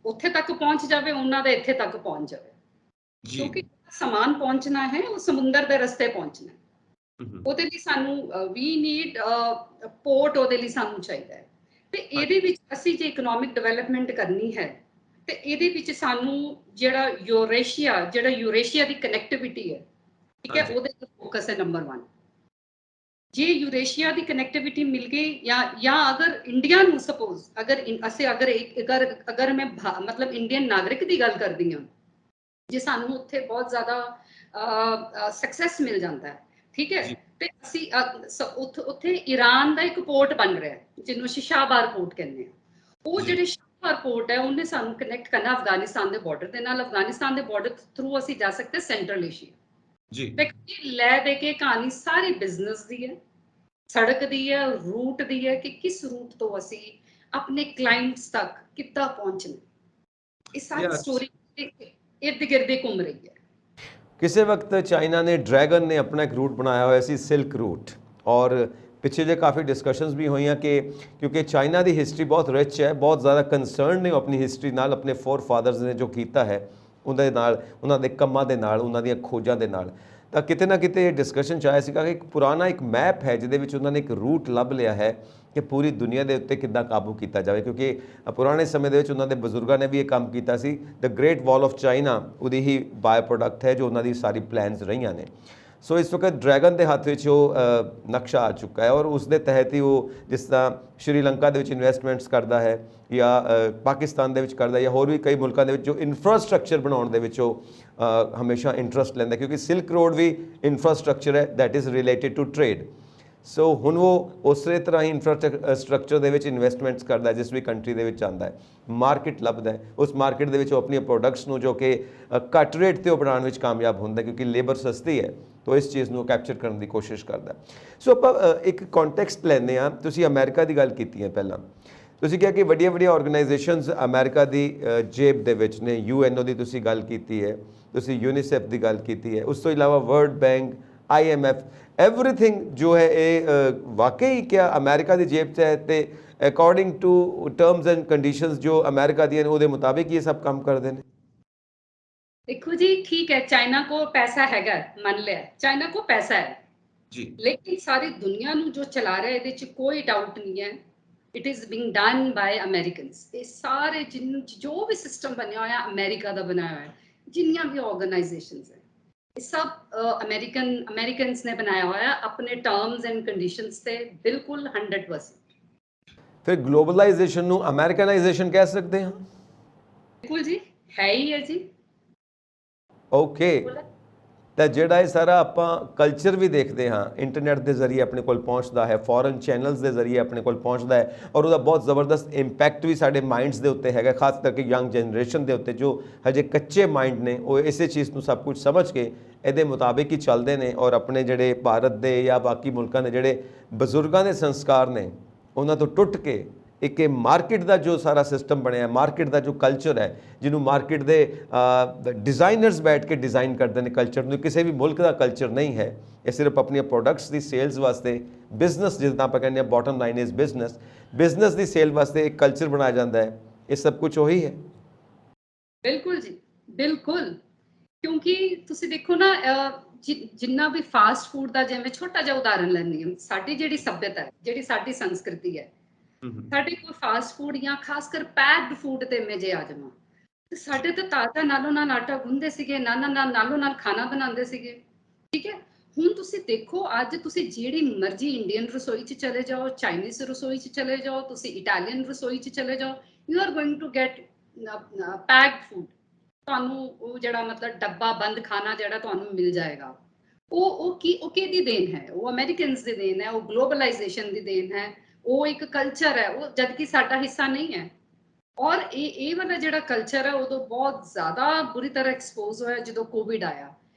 ਉੱਥੇ ਤੱਕ ਪਹੁੰਚ ਜਾਵੇ, ਉਹਨਾਂ ਦਾ ਇੱਥੇ ਤੱਕ ਪਹੁੰਚ ਜਾਵੇ, ਕਿਉਂਕਿ ਸਮਾਨ ਪਹੁੰਚਣਾ ਹੈ ਉਹ ਸਮੁੰਦਰ ਦੇ ਰਸਤੇ ਪਹੁੰਚਣਾ, ਉਹਦੇ ਲਈ ਸਾਨੂੰ ਵੀ ਨੀਡ ਪੋਰਟ, ਉਹਦੇ ਲਈ ਸਾਨੂੰ ਚਾਹੀਦਾ ਹੈ। ਤੇ ਇਹਦੇ ਵਿੱਚ ਅਸੀਂ ਜੇ ਇਕਨੋਮਿਕ ਡਿਵੈਲਪਮੈਂਟ ਕਰਨੀ ਹੈ ਤੇ ਇਹਦੇ ਵਿੱਚ ਸਾਨੂੰ ਜਿਹੜਾ ਯੂਰੇਸ਼ੀਆ ਦੀ ਕਨੈਕਟੀਵਿਟੀ ਹੈ, ਠੀਕ ਹੈ, ਉਹਦੇ ਤੇ ਫੋਕਸ ਹੈ ਨੰਬਰ 1। ਜੇ ਯੂਰੇਸ਼ੀਆ ਦੀ ਕਨੈਕਟੀਵਿਟੀ ਮਿਲ ਗਈ ਜਾਂ ਅਗਰ ਇੰਡੀਆ ਨੂੰ ਸਪੋਜ਼ ਅਗਰ ਮੈਂ ਮਤਲਬ ਇੰਡੀਅਨ ਨਾਗਰਿਕ ਦੀ ਗੱਲ ਕਰਦੀ ਹਾਂ, ਜੇ ਸਾਨੂੰ ਉੱਥੇ ਬਹੁਤ ਜ਼ਿਆਦਾ ਸਕਸੈਸ ਮਿਲ ਜਾਂਦਾ ਹੈ, ਠੀਕ ਹੈ, ਤੇ ਅਸੀਂ ਉੱਥੇ ਈਰਾਨ ਦਾ ਇੱਕ ਪੋਰਟ ਬਣ ਰਿਹਾ ਜਿਹਨੂੰ ਅਸੀਂ ਸ਼ਾਹਬਾਰ ਪੋਰਟ ਕਹਿੰਦੇ ਹਾਂ। ਉਹ ਜਿਹੜੇ ਸ਼ਾਹਬਾਰ ਪੋਰਟ ਹੈ ਉਹਨੇ ਸਾਨੂੰ ਕਨੈਕਟ ਕਰਨਾ ਅਫਗਾਨਿਸਤਾਨ ਦੇ ਬਾਰਡਰ ਦੇ ਨਾਲ। ਅਫਗਾਨਿਸਤਾਨ ਦੇ ਬਾਰਡਰ ਥਰੂ ਅਸੀਂ ਜਾ ਸਕਦੇ ਸੈਂਟਰਲ ਏਸ਼ੀਆ ਜੀ। ਲੈ ਦੇ ਕੇ ਕਹਾਣੀ ਸਾਰੀ ਬਿਜ਼ਨਸ ਦੀ ਹੈ, ਸੜਕ ਦੀ ਹੈ, ਰੂਟ ਦੀ ਹੈ ਕਿ ਕਿਸ ਰੂਟ ਤੋਂ ਅਸੀਂ ਆਪਣੇ ਕਲਾਇੰਟਸ ਤੱਕ ਕਿੱਦਾਂ ਪਹੁੰਚਣਾ, ਇਹ ਸਾਰੀ ਸਟੋਰੀ ਇਰਦ ਗਿਰਦ ਘੁੰਮ ਰਹੀ ਹੈ। ਕਿਸੇ ਵਕਤ ਚਾਈਨਾ ਨੇ ਡਰੈਗਨ ਨੇ ਆਪਣਾ ਇੱਕ ਰੂਟ ਬਣਾਇਆ ਹੋਇਆ ਸੀ, ਸਿਲਕ ਰੂਟ, ਔਰ ਪਿੱਛੇ ਜੇ ਕਾਫੀ ਡਿਸਕਸ਼ਨਸ ਵੀ ਹੋਈਆਂ ਕਿ ਕਿਉਂਕਿ ਚਾਈਨਾ ਦੀ ਹਿਸਟਰੀ ਬਹੁਤ ਰਿਚ ਹੈ, ਬਹੁਤ ਜ਼ਿਆਦਾ ਕੰਸਰਨ ਨੇ ਆਪਣੀ ਹਿਸਟਰੀ ਨਾਲ, ਆਪਣੇ ਫੋਰ ਫਾਦਰਸ ਨੇ ਜੋ ਕੀਤਾ ਹੈ ਉਹਦੇ ਨਾਲ, ਉਹਨਾਂ ਦੇ ਕੰਮਾਂ ਦੇ ਨਾਲ, ਉਹਨਾਂ ਦੀਆਂ ਖੋਜਾਂ ਦੇ ਨਾਲ। ਤਾਂ ਕਿਤੇ ਨਾ ਕਿਤੇ ਡਿਸਕਸ਼ਨ 'ਚ ਆਇਆ ਸੀਗਾ ਕਿ ਇੱਕ ਪੁਰਾਣਾ ਇੱਕ ਮੈਪ ਹੈ ਜਿਹਦੇ ਵਿੱਚ ਉਹਨਾਂ ਨੇ ਇੱਕ ਰੂਟ ਲੱਭ ਲਿਆ ਹੈ ਕਿ ਪੂਰੀ ਦੁਨੀਆ ਦੇ ਉੱਤੇ ਕਿੱਦਾਂ ਕਾਬੂ ਕੀਤਾ ਜਾਵੇ, ਕਿਉਂਕਿ ਪੁਰਾਣੇ ਸਮੇਂ ਦੇ ਵਿੱਚ ਉਹਨਾਂ ਦੇ ਬਜ਼ੁਰਗਾਂ ਨੇ ਵੀ ਇਹ ਕੰਮ ਕੀਤਾ ਸੀ। The great wall of China ਉਹਦੀ ਹੀ ਬਾਏ ਪ੍ਰੋਡਕਟ ਹੈ ਜੋ ਉਹਨਾਂ ਦੀ ਸਾਰੀ ਪਲਾਨਸ ਰਹੀਆਂ ਨੇ। ਸੋ ਇਸ ਵਕਤ ਡਰੈਗਨ ਦੇ ਹੱਥ ਵਿੱਚ ਉਹ ਨਕਸ਼ਾ ਆ ਚੁੱਕਾ ਹੈ ਔਰ ਉਸ ਦੇ ਤਹਿਤ ਹੀ ਉਹ ਜਿਸ ਤਰ੍ਹਾਂ ਸ਼੍ਰੀਲੰਕਾ ਦੇ ਵਿੱਚ ਇਨਵੈਸਟਮੈਂਟਸ ਕਰਦਾ ਹੈ ਜਾਂ ਪਾਕਿਸਤਾਨ ਦੇ ਵਿੱਚ ਕਰਦਾ ਜਾਂ ਹੋਰ ਵੀ ਕਈ ਮੁਲਕਾਂ ਦੇ ਵਿੱਚ ਜੋ ਇਨਫਰਾਸਟ੍ਰਕਚਰ ਬਣਾਉਣ ਦੇ ਵਿੱਚ ਉਹ ਹਮੇਸ਼ਾ ਇੰਟਰਸਟ ਲੈਂਦਾ, ਕਿਉਂਕਿ ਸਿਲਕ ਰੋਡ ਵੀ ਇਨਫਰਾਸਟ੍ਰਕਚਰ ਹੈ that is related to trade. So ਹੁਣ ਉਹ ਉਸੇ ਤਰ੍ਹਾਂ ਹੀ ਇਨਫਰਾਸਟ੍ਰਕਚਰ ਦੇ ਵਿੱਚ ਇਨਵੈਸਟਮੈਂਟਸ ਕਰਦਾ ਹੈ ਜਿਸ ਵੀ ਕੰਟਰੀ ਦੇ ਵਿੱਚ ਆਉਂਦਾ ਹੈ, ਮਾਰਕੀਟ ਲੱਭਦਾ ਹੈ, ਉਸ ਮਾਰਕੀਟ ਦੇ ਵਿੱਚ ਉਹ ਆਪਣੀਆਂ ਪ੍ਰੋਡਕਟਸ ਨੂੰ ਜੋ ਕਿ ਘੱਟ ਰੇਟ 'ਤੇ ਉਹ ਬਣਾਉਣ ਵਿੱਚ ਕਾਮਯਾਬ ਹੁੰਦਾ ਕਿਉਂਕਿ ਲੇਬਰ ਸਸਤੀ ਹੈ, ਤਾਂ ਇਸ ਚੀਜ਼ ਨੂੰ ਕੈਪਚਰ ਕਰਨ ਦੀ ਕੋਸ਼ਿਸ਼ ਕਰਦਾ। ਸੋ ਆਪਾਂ ਇੱਕ ਕੰਟੈਕਸਟ ਲੈਂਦੇ ਹਾਂ। ਤੁਸੀਂ ਅਮਰੀਕਾ ਦੀ ਗੱਲ ਕੀਤੀ ਹੈ ਪਹਿਲਾਂ, ਤੁਸੀਂ ਕਿਹਾ ਕਿ ਵੱਡੀਆਂ ਵੱਡੀਆਂ ਆਰਗੇਨਾਈਜੇਸ਼ਨਸ ਅਮਰੀਕਾ ਦੀ ਜੇਬ ਦੇ ਵਿੱਚ ਨੇ, UNO ਦੀ ਤੁਸੀਂ ਗੱਲ ਕੀਤੀ ਹੈ, ਤੁਸੀਂ UNICEF ਦੀ ਗੱਲ ਕੀਤੀ ਹੈ, ਉਸ ਤੋਂ ਇਲਾਵਾ ਵਰਲਡ ਬੈਂਕ, IMF, एवरीथिंग जो है ये वाकई क्या अमेरिका की जेब 'ਚ है ਤੇ according to terms and conditions जो अमेरिका ਦੀਆਂ ਨੇ ਉਹਦੇ ਮੁਤਾबिक ये सब ਕੰਮ ਕਰਦੇ ਨੇ? देखो जी, ठीक है, चाइना को पैसा हैगा, मान लिया चाइना को पैसा है जी, लेकिन सारी दुनिया ਨੂੰ जो चला रहा है ਇਹਦੇ 'ਚ ਕੋਈ डाउट नहीं है, it is being done by Americans. ਇਹ ਸਾਰੇ जो भी सिस्टम ਬਣਿਆ ਹੋਇਆ ਅਮਰੀਕਾ ਦਾ ਬਣਾਇਆ ਹੋਇਆ, ਜਿੰਨੀਆਂ ਵੀ ਆਰਗੇਨਾਈਜੇਸ਼ਨਸ ਹੈ ਇਹ सब अमेरिकन्स ने बनाया हुआ है अपने टर्म्स एंड कंडीशंस से बिल्कुल 100%। फिर ग्लोबलाइजेशन ਨੂੰ ਅਮਰੀਕਨਾਈਜੇਸ਼ਨ ਕਹਿ ਸਕਦੇ ਹਾਂ? बिल्कुल जी, है ही है जी। ਓਕੇ, ਤਾਂ ਜਿਹੜਾ ਇਹ ਸਾਰਾ ਆਪਾਂ ਕਲਚਰ ਵੀ ਦੇਖਦੇ ਹਾਂ ਇੰਟਰਨੈਟ ਦੇ ਜ਼ਰੀਏ ਆਪਣੇ ਕੋਲ ਪਹੁੰਚਦਾ ਹੈ, ਫੋਰਨ ਚੈਨਲਸ ਦੇ ਜ਼ਰੀਏ ਆਪਣੇ ਕੋਲ ਪਹੁੰਚਦਾ ਹੈ ਔਰ ਉਹਦਾ ਬਹੁਤ ਜ਼ਬਰਦਸਤ ਇੰਪੈਕਟ ਵੀ ਸਾਡੇ ਮਾਈਂਡਸ ਦੇ ਉੱਤੇ ਹੈਗਾ, ਖਾਸ ਕਰਕੇ ਯੰਗ ਜਨਰੇਸ਼ਨ ਦੇ ਉੱਤੇ ਜੋ ਹਜੇ ਕੱਚੇ ਮਾਈਂਡ ਨੇ, ਉਹ ਇਸੇ ਚੀਜ਼ ਨੂੰ ਸਭ ਕੁਝ ਸਮਝ ਕੇ ਇਹਦੇ ਮੁਤਾਬਿਕ ਹੀ ਚੱਲਦੇ ਨੇ ਔਰ ਆਪਣੇ ਜਿਹੜੇ ਭਾਰਤ ਦੇ ਜਾਂ ਬਾਕੀ ਮੁਲਕਾਂ ਦੇ ਜਿਹੜੇ ਬਜ਼ੁਰਗਾਂ ਦੇ ਸੰਸਕਾਰ ਨੇ ਉਹਨਾਂ ਤੋਂ ਟੁੱਟ ਕੇ ਇੱਕ ਇਹ ਮਾਰਕੀਟ ਦਾ ਜੋ ਸਾਰਾ ਸਿਸਟਮ ਬਣਿਆ, ਮਾਰਕੀਟ ਦਾ ਜੋ ਕਲਚਰ ਹੈ ਜਿਹਨੂੰ ਮਾਰਕੀਟ ਦੇ ਡਿਜ਼ਾਈਨਰਸ ਬੈਠ ਕੇ ਡਿਜ਼ਾਈਨ ਕਰਦੇ ਨੇ ਕਲਚਰ ਨੂੰ, ਕਿਸੇ ਵੀ ਮੁਲਕ ਦਾ ਕਲਚਰ ਨਹੀਂ ਹੈ, ਇਹ ਸਿਰਫ ਆਪਣੀਆਂ ਪ੍ਰੋਡਕਟਸ ਦੀ ਸੇਲਸ ਵਾਸਤੇ ਬਿਜ਼ਨਸ, ਜਿੱਦਾਂ ਆਪਾਂ ਕਹਿੰਦੇ ਹਾਂ bottom line is business the sale ਵਾਸਤੇ ਇੱਕ ਕਲਚਰ ਬਣਾਇਆ ਜਾਂਦਾ ਹੈ। ਇਹ ਸਭ ਕੁਝ ਉਹੀ ਹੈ। ਬਿਲਕੁਲ ਜੀ, ਬਿਲਕੁਲ, ਕਿਉਂਕਿ ਤੁਸੀਂ ਦੇਖੋ ਨਾ ਜਿੰਨਾ ਵੀ ਫਾਸਟ ਫੂਡ ਦਾ, ਜਿਵੇਂ ਛੋਟਾ ਜਿਹਾ ਉਦਾਹਰਨ ਲੈਂਦੀ ਹਾਂ, ਸਾਡੀ ਜਿਹੜੀ ਸੱਭਿਅਤਾ ਹੈ, ਜਿਹੜੀ ਸਾਡੀ ਸੰਸਕ੍ਰਿਤੀ ਹੈ, ਸਾਡੇ ਕੋਲ ਫਾਸਟ ਫੂਡ ਜਾਂ ਖਾਸ ਕਰ ਪੈਕਡ ਫੂਡ ਤੇ ਮੈਂ ਜੇ ਆ ਜਾਵਾਂ ਤੇ ਸਾਡੇ ਤੇ ਤਾਜ਼ਾ ਨਾਲੋਂ ਨਾਲ ਆਟਾ ਗੁੰਨਦੇ ਸੀਗੇ, ਨਾਲੋਂ ਨਾਲ ਖਾਣਾ ਬਣਾਉਂਦੇ ਸੀਗੇ, ਠੀਕ ਹੈ। ਹੁਣ ਤੁਸੀਂ ਦੇਖੋ, ਅੱਜ ਤੁਸੀਂ ਜਿਹੜੀ ਮਰਜ਼ੀ ਇੰਡੀਅਨ ਰਸੋਈ 'ਚ ਚਲੇ ਜਾਓ, ਚਾਈਨੀਜ਼ ਰਸੋਈ 'ਚ ਚਲੇ ਜਾਓ, ਤੁਸੀਂ ਇਟਾਲੀਅਨ ਰਸੋਈ 'ਚ ਚਲੇ ਜਾਓ, you are going to get packed food. ਤੁਹਾਨੂੰ ਉਹ ਜਿਹੜਾ ਮਤਲਬ ਡੱਬਾ ਬੰਦ ਖਾਣਾ ਜਿਹੜਾ ਤੁਹਾਨੂੰ ਮਿਲ ਜਾਏਗਾ, ਉਹ ਕਿਹਦੀ ਦੇਣ ਹੈ? ਉਹ ਅਮਰੀਕਨਸ ਦੀ ਦੇਣ ਹੈ, ਉਹ ਗਲੋਬਲਾਈਜੇਸ਼ਨ ਦੀ ਦੇਣ ਹੈ, ਉਹ ਇੱਕ ਕਲਚਰ ਹੈ, ਉਹ ਜਦਕਿ ਸਾਡਾ ਹਿੱਸਾ ਨਹੀਂ ਹੈ। ਔਰ ਇਹ ਵਾਲਾ ਜਿਹੜਾ ਕਲਚਰ ਹੈ ਉਦੋਂ ਬਹੁਤ ਜ਼ਿਆਦਾ ਬੁਰੀ ਤਰ੍ਹਾਂ ਐਕਸਪੋਜ਼ ਹੋਇਆ ਜਦੋਂ ਕੋਵਿਡ ਆਇਆ।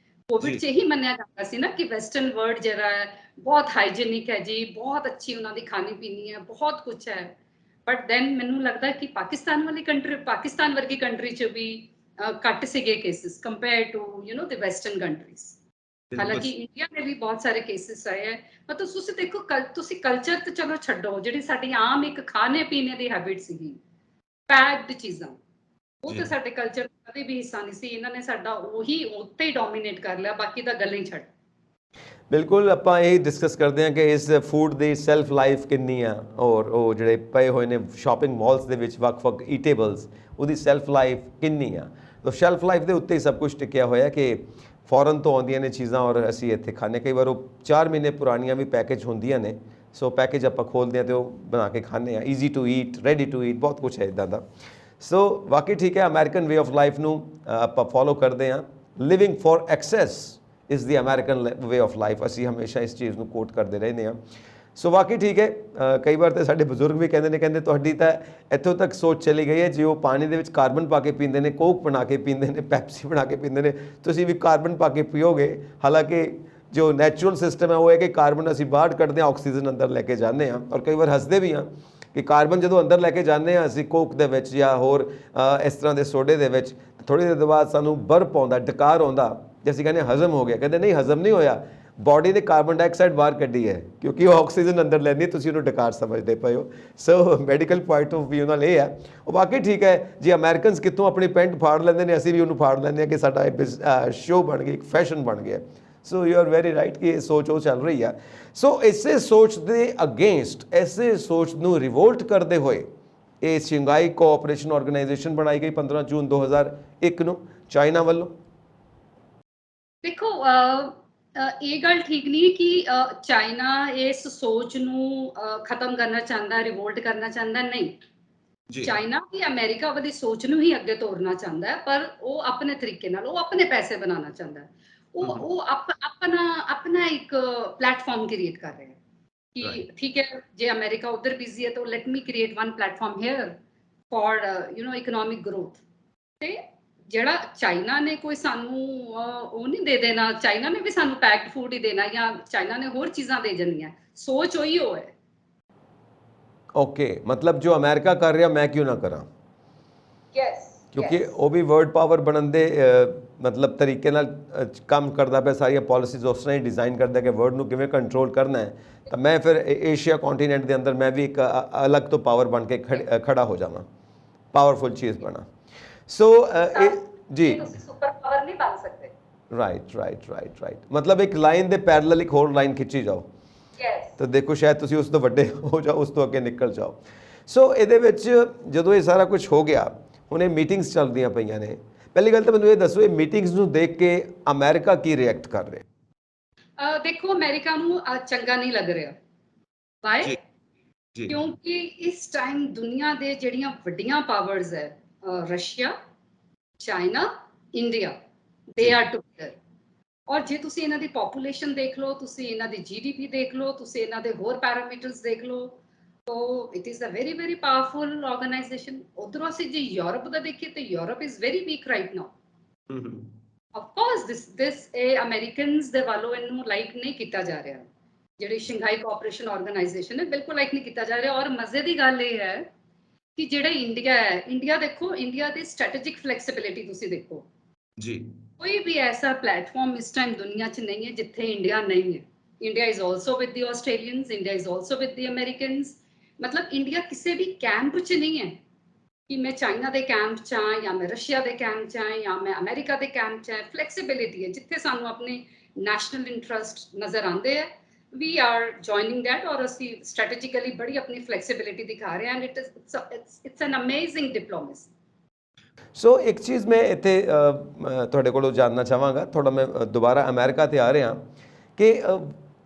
ਕੋਵਿਡ 'ਚ ਇਹੀ ਮੰਨਿਆ ਜਾਂਦਾ ਸੀ ਨਾ ਕਿ ਵੈਸਟਰਨ ਵਰਲਡ ਜਿਹੜਾ ਹੈ ਬਹੁਤ ਹਾਈਜੀਨਿਕ ਹੈ ਜੀ, ਬਹੁਤ ਅੱਛੀ ਉਹਨਾਂ ਦੀ ਖਾਣੀ ਪੀਣੀ ਹੈ, ਬਹੁਤ ਕੁਛ ਹੈ। ਬਟ ਦੈਨ ਮੈਨੂੰ ਲੱਗਦਾ ਕਿ ਪਾਕਿਸਤਾਨ ਵਰਗੀ ਕੰਟਰੀ 'ਚ ਵੀ ਘੱਟ ਸੀਗੇ cases compare to the western countries. ਹਾਲਾਂਕਿ ਇੰਡੀਆ में भी बहुत सारे केसेस आए हैं। मतलब ਤੁਸੀਂ ਦੇਖੋ, ਤੁਸੀਂ ਕਲਚਰ ਤੇ ਚਲੋ ਛੱਡੋ, ਜਿਹੜੀ ਸਾਡੀ ਆਮ ਇੱਕ ਖਾਣੇ ਪੀਣੇ ਦੀ ਹੈਬਿਟ ਸੀਗੀ, ਪੈਕਡ ਚੀਜ਼ਾਂ, ਉਹ ਤਾਂ ਸਾਡੇ ਕਲਚਰ ਦਾ ਕਦੇ ਵੀ ਹਿੱਸਾ ਨਹੀਂ ਸੀ। ਇਹਨਾਂ ਨੇ ਸਾਡਾ ਉਹੀ ਉੱਤੇ ਹੀ ਡੋਮੀਨੇਟ ਕਰ ਲਿਆ, ਬਾਕੀ ਤਾਂ ਗੱਲਾਂ ਹੀ ਛੱਡ। ਬਿਲਕੁਲ, ਆਪਾਂ ਇਹ ਡਿਸਕਸ ਕਰਦੇ ਹਾਂ ਕਿ ਇਸ ਫੂਡ ਦੀ ਸੈਲਫ ਲਾਈਫ ਕਿੰਨੀ ਆ ਔਰ ਉਹ ਜਿਹੜੇ ਪਏ ਹੋਏ ਨੇ ਸ਼ਾਪਿੰਗ ਮਾਲਸ ਦੇ ਵਿੱਚ ਵੱਖ-ਵੱਖ ਈਟੇਬਲਸ, ਉਹਦੀ ਸੈਲਫ ਲਾਈਫ ਕਿੰਨੀ ਆ। ਤਾਂ ਸ਼ੈਲਫ ਲਾਈਫ ਦੇ ਉੱਤੇ ਹੀ ਸਭ ਕੁਝ ਟਿਕਿਆ ਹੋਇਆ ਕਿ ਫੋਰਨ ਤੋਂ ਆਉਂਦੀਆਂ ਨੇ ਚੀਜ਼ਾਂ ਔਰ ਅਸੀਂ ਇੱਥੇ ਖਾਂਦੇ। ਕਈ ਵਾਰ ਉਹ 4 ਮਹੀਨੇ ਪੁਰਾਣੀਆਂ ਵੀ ਪੈਕੇਜ ਹੁੰਦੀਆਂ ਨੇ, ਸੋ ਪੈਕੇਜ ਆਪਾਂ ਖੋਲ੍ਹਦੇ ਹਾਂ ਅਤੇ ਉਹ ਬਣਾ ਕੇ ਖਾਂਦੇ ਹਾਂ। Easy to eat, ready to eat, ਬਹੁਤ ਕੁਛ ਹੈ ਇੱਦਾਂ ਦਾ। ਸੋ ਵਾਕਈ ਠੀਕ ਹੈ, ਅਮਰੀਕਨ ਵੇ ਆਫ ਲਾਈਫ ਨੂੰ ਆਪਾਂ ਫੋਲੋ ਕਰਦੇ ਹਾਂ। Living for excess is the American way of life, ਅਸੀਂ ਹਮੇਸ਼ਾ ਇਸ ਚੀਜ਼ ਨੂੰ ਕੋਟ ਕਰਦੇ ਰਹਿੰਦੇ ਹਾਂ। ਸੋ ਵਾਕਈ ਠੀਕ ਹੈ। ਕਈ ਵਾਰ ਤਾਂ ਸਾਡੇ ਬਜ਼ੁਰਗ ਵੀ ਕਹਿੰਦੇ ਤੁਹਾਡੀ ਤਾਂ ਇੱਥੋਂ ਤੱਕ ਸੋਚ ਚਲੀ ਗਈ ਹੈ, ਜੇ ਉਹ ਪਾਣੀ ਦੇ ਵਿੱਚ ਕਾਰਬਨ ਪਾ ਕੇ ਪੀਂਦੇ ਨੇ, ਕੋਕ ਬਣਾ ਕੇ ਪੀਂਦੇ ਨੇ, ਪੈਪਸੀ ਬਣਾ ਕੇ ਪੀਂਦੇ ਨੇ, ਤੁਸੀਂ ਵੀ ਕਾਰਬਨ ਪਾ ਕੇ ਪੀਓਗੇ। ਹਾਲਾਂਕਿ ਜੋ ਨੈਚੁਰਲ ਸਿਸਟਮ ਹੈ ਉਹ ਹੈ ਕਿ ਕਾਰਬਨ ਅਸੀਂ ਬਾਹਰ ਕੱਢਦੇ ਹਾਂ, ਆਕਸੀਜਨ ਅੰਦਰ ਲੈ ਕੇ ਜਾਂਦੇ ਹਾਂ। ਔਰ ਕਈ ਵਾਰ ਹੱਸਦੇ ਵੀ ਹਾਂ ਕਿ ਕਾਰਬਨ ਜਦੋਂ ਅੰਦਰ ਲੈ ਕੇ ਜਾਂਦੇ ਹਾਂ ਅਸੀਂ ਕੋਕ ਦੇ ਵਿੱਚ ਜਾਂ ਹੋਰ ਇਸ ਤਰ੍ਹਾਂ ਦੇ ਸੋਡੇ ਦੇ ਵਿੱਚ, ਥੋੜ੍ਹੀ ਦੇਰ ਤੋਂ ਬਾਅਦ ਸਾਨੂੰ ਬਰਪ ਆਉਂਦਾ, ਡਕਾਰ ਆਉਂਦਾ, ਜੇ ਅਸੀਂ ਕਹਿੰਦੇ ਹਜ਼ਮ ਹੋ ਗਿਆ, ਕਹਿੰਦੇ ਨਹੀਂ ਹਜ਼ਮ ਨਹੀਂ ਹੋਇਆ, ਬੋਡੀ ਨੇ ਕਾਰਬਨ ਡਾਈਆਕਸਾਈਡ ਬਾਹਰ ਕੱਢੀ ਹੈ ਕਿਉਂਕਿ ਉਹ ਆਕਸੀਜਨ ਅੰਦਰ ਲੈਂਦੀ, ਤੁਸੀਂ ਉਹਨੂੰ ਡਕਾਰ ਸਮਝਦੇ ਪਏ ਹੋ। So medical point of view ਨਾਲ ਇਹ ਹੈ। ਉਹ ਬਾਕੀ ਠੀਕ ਹੈ ਜੀ, ਅਮਰੀਕਨਸ ਕਿੱਥੋਂ ਆਪਣੀ ਪੈਂਟ ਫਾੜ ਲੈਂਦੇ ਨੇ, ਅਸੀਂ ਵੀ ਉਹਨੂੰ ਫਾੜ ਲੈਂਦੇ ਹਾਂ ਕਿ ਸਾਡਾ ਸ਼ੋਅ ਬਣ ਗਿਆ, ਇੱਕ ਫੈਸ਼ਨ ਬਣ ਗਿਆ। So you are very right ਕਿ ਇਹ ਸੋਚ ਉਹ ਚੱਲ ਰਹੀ ਆ। ਸੋ ਇਸੇ ਸੋਚ ਦੇ ਅਗੇਂਸਟ, ਇਸੇ ਸੋਚ ਨੂੰ ਰਿਵੋਲਟ ਕਰਦੇ ਹੋਏ ਇਹ ਸ਼ੰਘਾਈ ਕੋਆਪਰੇਸ਼ਨ ਆਰਗੇਨਾਈਜੇਸ਼ਨ ਬਣਾਈ ਗਈ 15 ਜੂਨ 2001 ਨੂੰ ਚਾਈਨਾ ਵੱਲੋਂ। ਦੇਖੋ ਇਹ ਗੱਲ ਠੀਕ ਨਹੀਂ ਕਿ ਚਾਈਨਾ ਇਸ ਸੋਚ ਨੂੰ ਖਤਮ ਕਰਨਾ ਚਾਹੁੰਦਾ, ਰਿਵੋਲਟ ਕਰਨਾ ਚਾਹੁੰਦਾ, ਨਹੀਂ। ਚਾਈਨਾ ਵੀ ਅਮਰੀਕਾ ਵਾਲੀ ਸੋਚ ਨੂੰ ਹੀ ਅੱਗੇ ਤੋਰਨਾ ਚਾਹੁੰਦਾ ਹੈ, ਪਰ ਉਹ ਆਪਣੇ ਤਰੀਕੇ ਨਾਲ, ਉਹ ਆਪਣੇ ਪੈਸੇ ਬਣਾਉਣਾ ਚਾਹੁੰਦਾ ਹੈ। ਉਹ ਆਪਣਾ ਇੱਕ ਪਲੇਟਫਾਰਮ ਕ੍ਰੀਏਟ ਕਰ ਰਿਹਾ ਹੈ ਕਿ ਠੀਕ ਹੈ, ਜੇ ਅਮਰੀਕਾ ਉਧਰ ਬਿਜ਼ੀ ਹੈ ਤਾਂ let me create one platform here for economic growth. ਤੇ ਜਿਹੜਾ ਚਾਈਨਾ ਨੇ ਕੋਈ ਸਾਨੂੰ ਉਹ ਨਹੀਂ ਦੇ ਦੇਣਾ, ਚਾਈਨਾ ਨੇ ਵੀ ਸਾਨੂੰ ਪੈਕਡ ਫੂਡ ਹੀ ਦੇਣਾ ਜਾਂ ਚਾਈਨਾ ਨੇ ਹੋਰ ਚੀਜ਼ਾਂ ਦੇ ਜਾਣੀਆਂ, ਸੋਚ ਉਹੀ ਹੋ ਹੈ। ਓਕੇ, ਮਤਲਬ ਜੋ ਅਮਰੀਕਾ ਕਰ ਰਿਹਾ ਮੈਂ ਕਿਉਂ ਨਾ ਕਰਾਂ। ਯੈਸ, ਕਿਉਂਕਿ ਉਹ ਵੀ ਵਰਲਡ ਪਾਵਰ ਬਣਨ ਦੇ ਮਤਲਬ ਤਰੀਕੇ ਨਾਲ ਕੰਮ ਕਰਦਾ ਪਿਆ, ਸਾਰੀਆਂ ਪਾਲਿਸੀਜ਼ ਉਸ ਤਰ੍ਹਾਂ ਹੀ ਡਿਜ਼ਾਈਨ ਕਰਦਾ ਕਿ ਵਰਲਡ ਨੂੰ ਕਿਵੇਂ ਕੰਟਰੋਲ ਕਰਨਾ ਹੈ। ਤਾਂ ਮੈਂ ਫਿਰ ਏਸ਼ੀਆ ਕੰਟੀਨੈਂਟ ਦੇ ਅੰਦਰ ਮੈਂ ਵੀ ਇੱਕ ਅਲੱਗ ਤੋਂ ਪਾਵਰ ਬਣ ਕੇ ਖੜਾ ਹੋ ਜਾਵਾਂ, ਪਾਵਰਫੁਲ ਚੀਜ਼ ਬਣਾ। ਸੋ ਜੀ ਤੁਸੀਂ ਸੁਪਰ ਪਾਵਰ ਨਹੀਂ ਬਣ ਸਕਦੇ। ਰਾਈਟ ਮਤਲਬ ਇੱਕ ਲਾਈਨ ਦੇ ਪੈਰਲਲ ਇੱਕ ਹੋਰ ਲਾਈਨ ਖਿੱਚੀ ਜਾਓ। ਤਾਂ ਦੇਖੋ ਸ਼ਾਇਦ ਤੁਸੀਂ ਉਸ ਤੋਂ ਵੱਡੇ ਹੋ ਜਾਓ, ਉਸ ਤੋਂ ਅੱਗੇ ਨਿਕਲ ਜਾਓ। ਸੋ ਇਹਦੇ ਵਿੱਚ ਜਦੋਂ ਇਹ ਸਾਰਾ ਕੁਝ ਹੋ ਗਿਆ, ਹੁਣ ਇਹ ਮੀਟਿੰਗਸ ਚੱਲਦੀਆਂ ਪਈਆਂ ਨੇ, ਪਹਿਲੀ ਗੱਲ ਤਾਂ ਮੈਨੂੰ ਇਹ ਦੱਸੋ ਇਹ ਮੀਟਿੰਗਸ ਨੂੰ ਦੇਖ ਕੇ ਅਮਰੀਕਾ ਕੀ ਰਿਐਕਟ ਕਰ ਰਿਹਾ? ਦੇਖੋ ਅਮਰੀਕਾ ਨੂੰ ਚੰਗਾ ਨਹੀਂ ਲੱਗ ਰਿਹਾ। ਵਾਈ? ਕਿਉਂਕਿ ਇਸ ਟਾਈਮ ਦੁਨੀਆ ਦੇ ਜਿਹੜੀਆਂ ਵੱਡੀਆਂ ਪਾਵਰਸ ਹੈ, Russia, China, India, they are together. ਔਰ ਜੇ ਤੁਸੀਂ ਇਹਨਾਂ ਦੀ ਪੋਪੂਲੇਸ਼ਨ ਦੇਖ ਲਓ, ਤੁਸੀਂ ਇਹਨਾਂ ਦੀ GDP ਦੇਖ ਲਓ, ਤੁਸੀਂ ਇਹਨਾਂ ਦੇ ਹੋਰ ਪੈਰਾਮੀਟਰਸ ਦੇਖ ਲਓ, ਤਾਂ it is a very very powerful organisation. ਉਧਰੋਂ ਅਸੀਂ ਜੇ ਯੂਰਪ ਦਾ ਦੇਖੀਏ ਤਾਂ Europe is very weak right now. Of course this Americans ਦੇ ਵੱਲੋਂ ਇਹਨੂੰ ਲਾਈਕ ਨਹੀਂ ਕੀਤਾ ਜਾ ਰਿਹਾ। ਜਿਹੜੀ ਸ਼ੰਘਾਈ ਕੋਆਪਰੇਸ਼ਨ ਆਰਗੇਨਾਈਜੇਸ਼ਨ ਹੈ, ਬਿਲਕੁਲ ਲਾਈਕ ਨਹੀਂ ਕੀਤਾ ਜਾ ਰਿਹਾ। ਔਰ ਮਜ਼ੇ ਦੀ ਗੱਲ ਇਹ ਹੈ ਕਿ ਜਿਹੜਾ ਇੰਡੀਆ ਹੈ, ਇੰਡੀਆ ਦੇਖੋ, ਇੰਡੀਆ ਦੀ ਸਟ੍ਰੈਟੇਜਿਕ ਫਲੈਕਸੀਬਿਲਿਟੀ ਤੁਸੀਂ ਦੇਖੋ ਜੀ। ਕੋਈ ਵੀ ਐਸਾ ਪਲੇਟਫਾਰਮ ਇਸ ਟਾਈਮ ਦੁਨੀਆ 'ਚ ਨਹੀਂ ਹੈ ਜਿੱਥੇ ਇੰਡੀਆ ਨਹੀਂ ਹੈ। India is also with the Australians, India is also with the Americans. ਮਤਲਬ ਇੰਡੀਆ ਕਿਸੇ ਵੀ ਕੈਂਪ 'ਚ ਨਹੀਂ ਹੈ ਕਿ ਮੈਂ ਚਾਈਨਾ ਦੇ ਕੈਂਪ 'ਚ ਹਾਂ ਜਾਂ ਮੈਂ ਰਸ਼ੀਆ ਦੇ ਕੈਂਪ 'ਚ ਹਾਂ ਜਾਂ ਮੈਂ ਅਮਰੀਕਾ ਦੇ ਕੈਂਪ 'ਚ ਹਾਂ। ਫਲੈਕਸੀਬਿਲਿਟੀ ਹੈ, ਜਿੱਥੇ ਸਾਨੂੰ ਆਪਣੇ ਨੈਸ਼ਨਲ ਇੰਟਰਸਟ ਨਜ਼ਰ ਆਉਂਦੇ ਹੈ, we are joining that। और ਅਸੀਂ strategically ਬੜੀ ਆਪਣੀ flexibility ਦਿਖਾ ਰਹੇ ਹਾਂ, and it's an amazing diplomacy। ਸੋ ਇੱਕ ਚੀਜ਼ ਮੈਂ ਇੱਥੇ ਤੁਹਾਡੇ ਕੋਲੋਂ ਜਾਣਨਾ ਚਾਹਾਂਗਾ, ਥੋੜਾ ਮੈਂ ਦੁਬਾਰਾ ਅਮਰੀਕਾ ਤੇ ਆ ਰਿਹਾ ਕਿ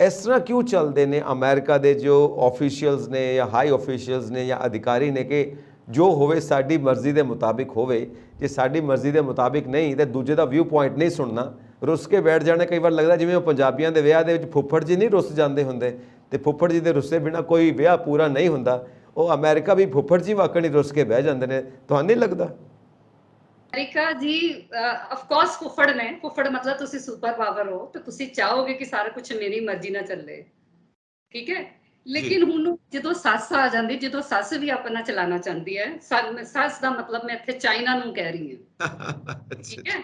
ਇਸ ਤਰ੍ਹਾਂ ਕਿਉਂ ਚੱਲਦੇ ਨੇ ਅਮਰੀਕਾ ਦੇ ਜੋ ਆਫੀਸ਼ੀਅਲਸ ਨੇ ਜਾਂ ਹਾਈ ਆਫੀਸ਼ੀਅਲਸ ਨੇ ਜਾਂ ਅਧਿਕਾਰੀ ਨੇ ਕਿ ਜੋ ਹੋਵੇ ਸਾਡੀ ਮਰਜ਼ੀ ਦੇ ਮੁਤਾਬਿਕ ਹੋਵੇ। ਜੇ ਸਾਡੀ ਮਰਜ਼ੀ ਦੇ ਮੁਤਾਬਿਕ ਨਹੀਂ ਤਾਂ ਦੂਜੇ ਦਾ ਵਿਊ ਪੁਆਇੰਟ ਨਹੀਂ ਸੁਣਨਾ, ਰੁੱਸ ਕੇ ਬੈਠ ਜਾਣਾ। ਕਈ ਵਾਰ ਲੱਗਦਾ ਜਿਵੇਂ ਉਹ ਪੰਜਾਬੀਆਂ ਦੇ ਵਿਆਹ ਦੇ ਵਿੱਚ ਫੁੱਫੜ ਜੀ ਨਹੀਂ ਰੁੱਸ ਜਾਂਦੇ ਹੁੰਦੇ, ਤੇ ਫੁੱਫੜ ਜੀ ਦੇ ਰੁੱਸੇ ਬਿਨਾਂ ਕੋਈ ਵਿਆਹ ਪੂਰਾ ਨਹੀਂ ਹੁੰਦਾ। ਉਹ ਅਮਰੀਕਾ ਵੀ ਫੁੱਫੜ ਜੀ ਵਾਕਣ ਹੀ ਰੁੱਸ ਕੇ ਬਹਿ ਜਾਂਦੇ ਨੇ। ਤੁਹਾਨੂੰ ਨਹੀਂ ਲੱਗਦਾ? ਅਮਰੀਕਾ ਜੀ ਆਫ ਕੋਰਸ ਫੁੱਫੜ ਨੇ। ਫੁੱਫੜ ਮਤਲਬ ਤੁਸੀਂ ਸੁਪਰ ਪਾਵਰ ਹੋ ਤੇ ਤੁਸੀਂ ਚਾਹੋਗੇ ਕਿ ਸਾਰਾ ਕੁਝ ਮੇਰੀ ਮਰਜ਼ੀ ਨਾਲ ਚੱਲੇ, ਠੀਕ ਹੈ। ਲੇਕਿਨ ਹੁਣ ਜਦੋਂ ਸੱਸ ਆ ਜਾਂਦੀ, ਜਦੋਂ ਸੱਸ ਵੀ ਆਪਣਾ ਚਲਾਉਣਾ ਚਾਹੁੰਦੀ ਹੈ, ਸੱਸ ਦਾ ਮਤਲਬ ਮੈਂ ਇੱਥੇ ਚਾਈਨਾ ਨੂੰ ਕਹਿ ਰਹੀ ਹਾਂ, ਠੀਕ ਹੈ।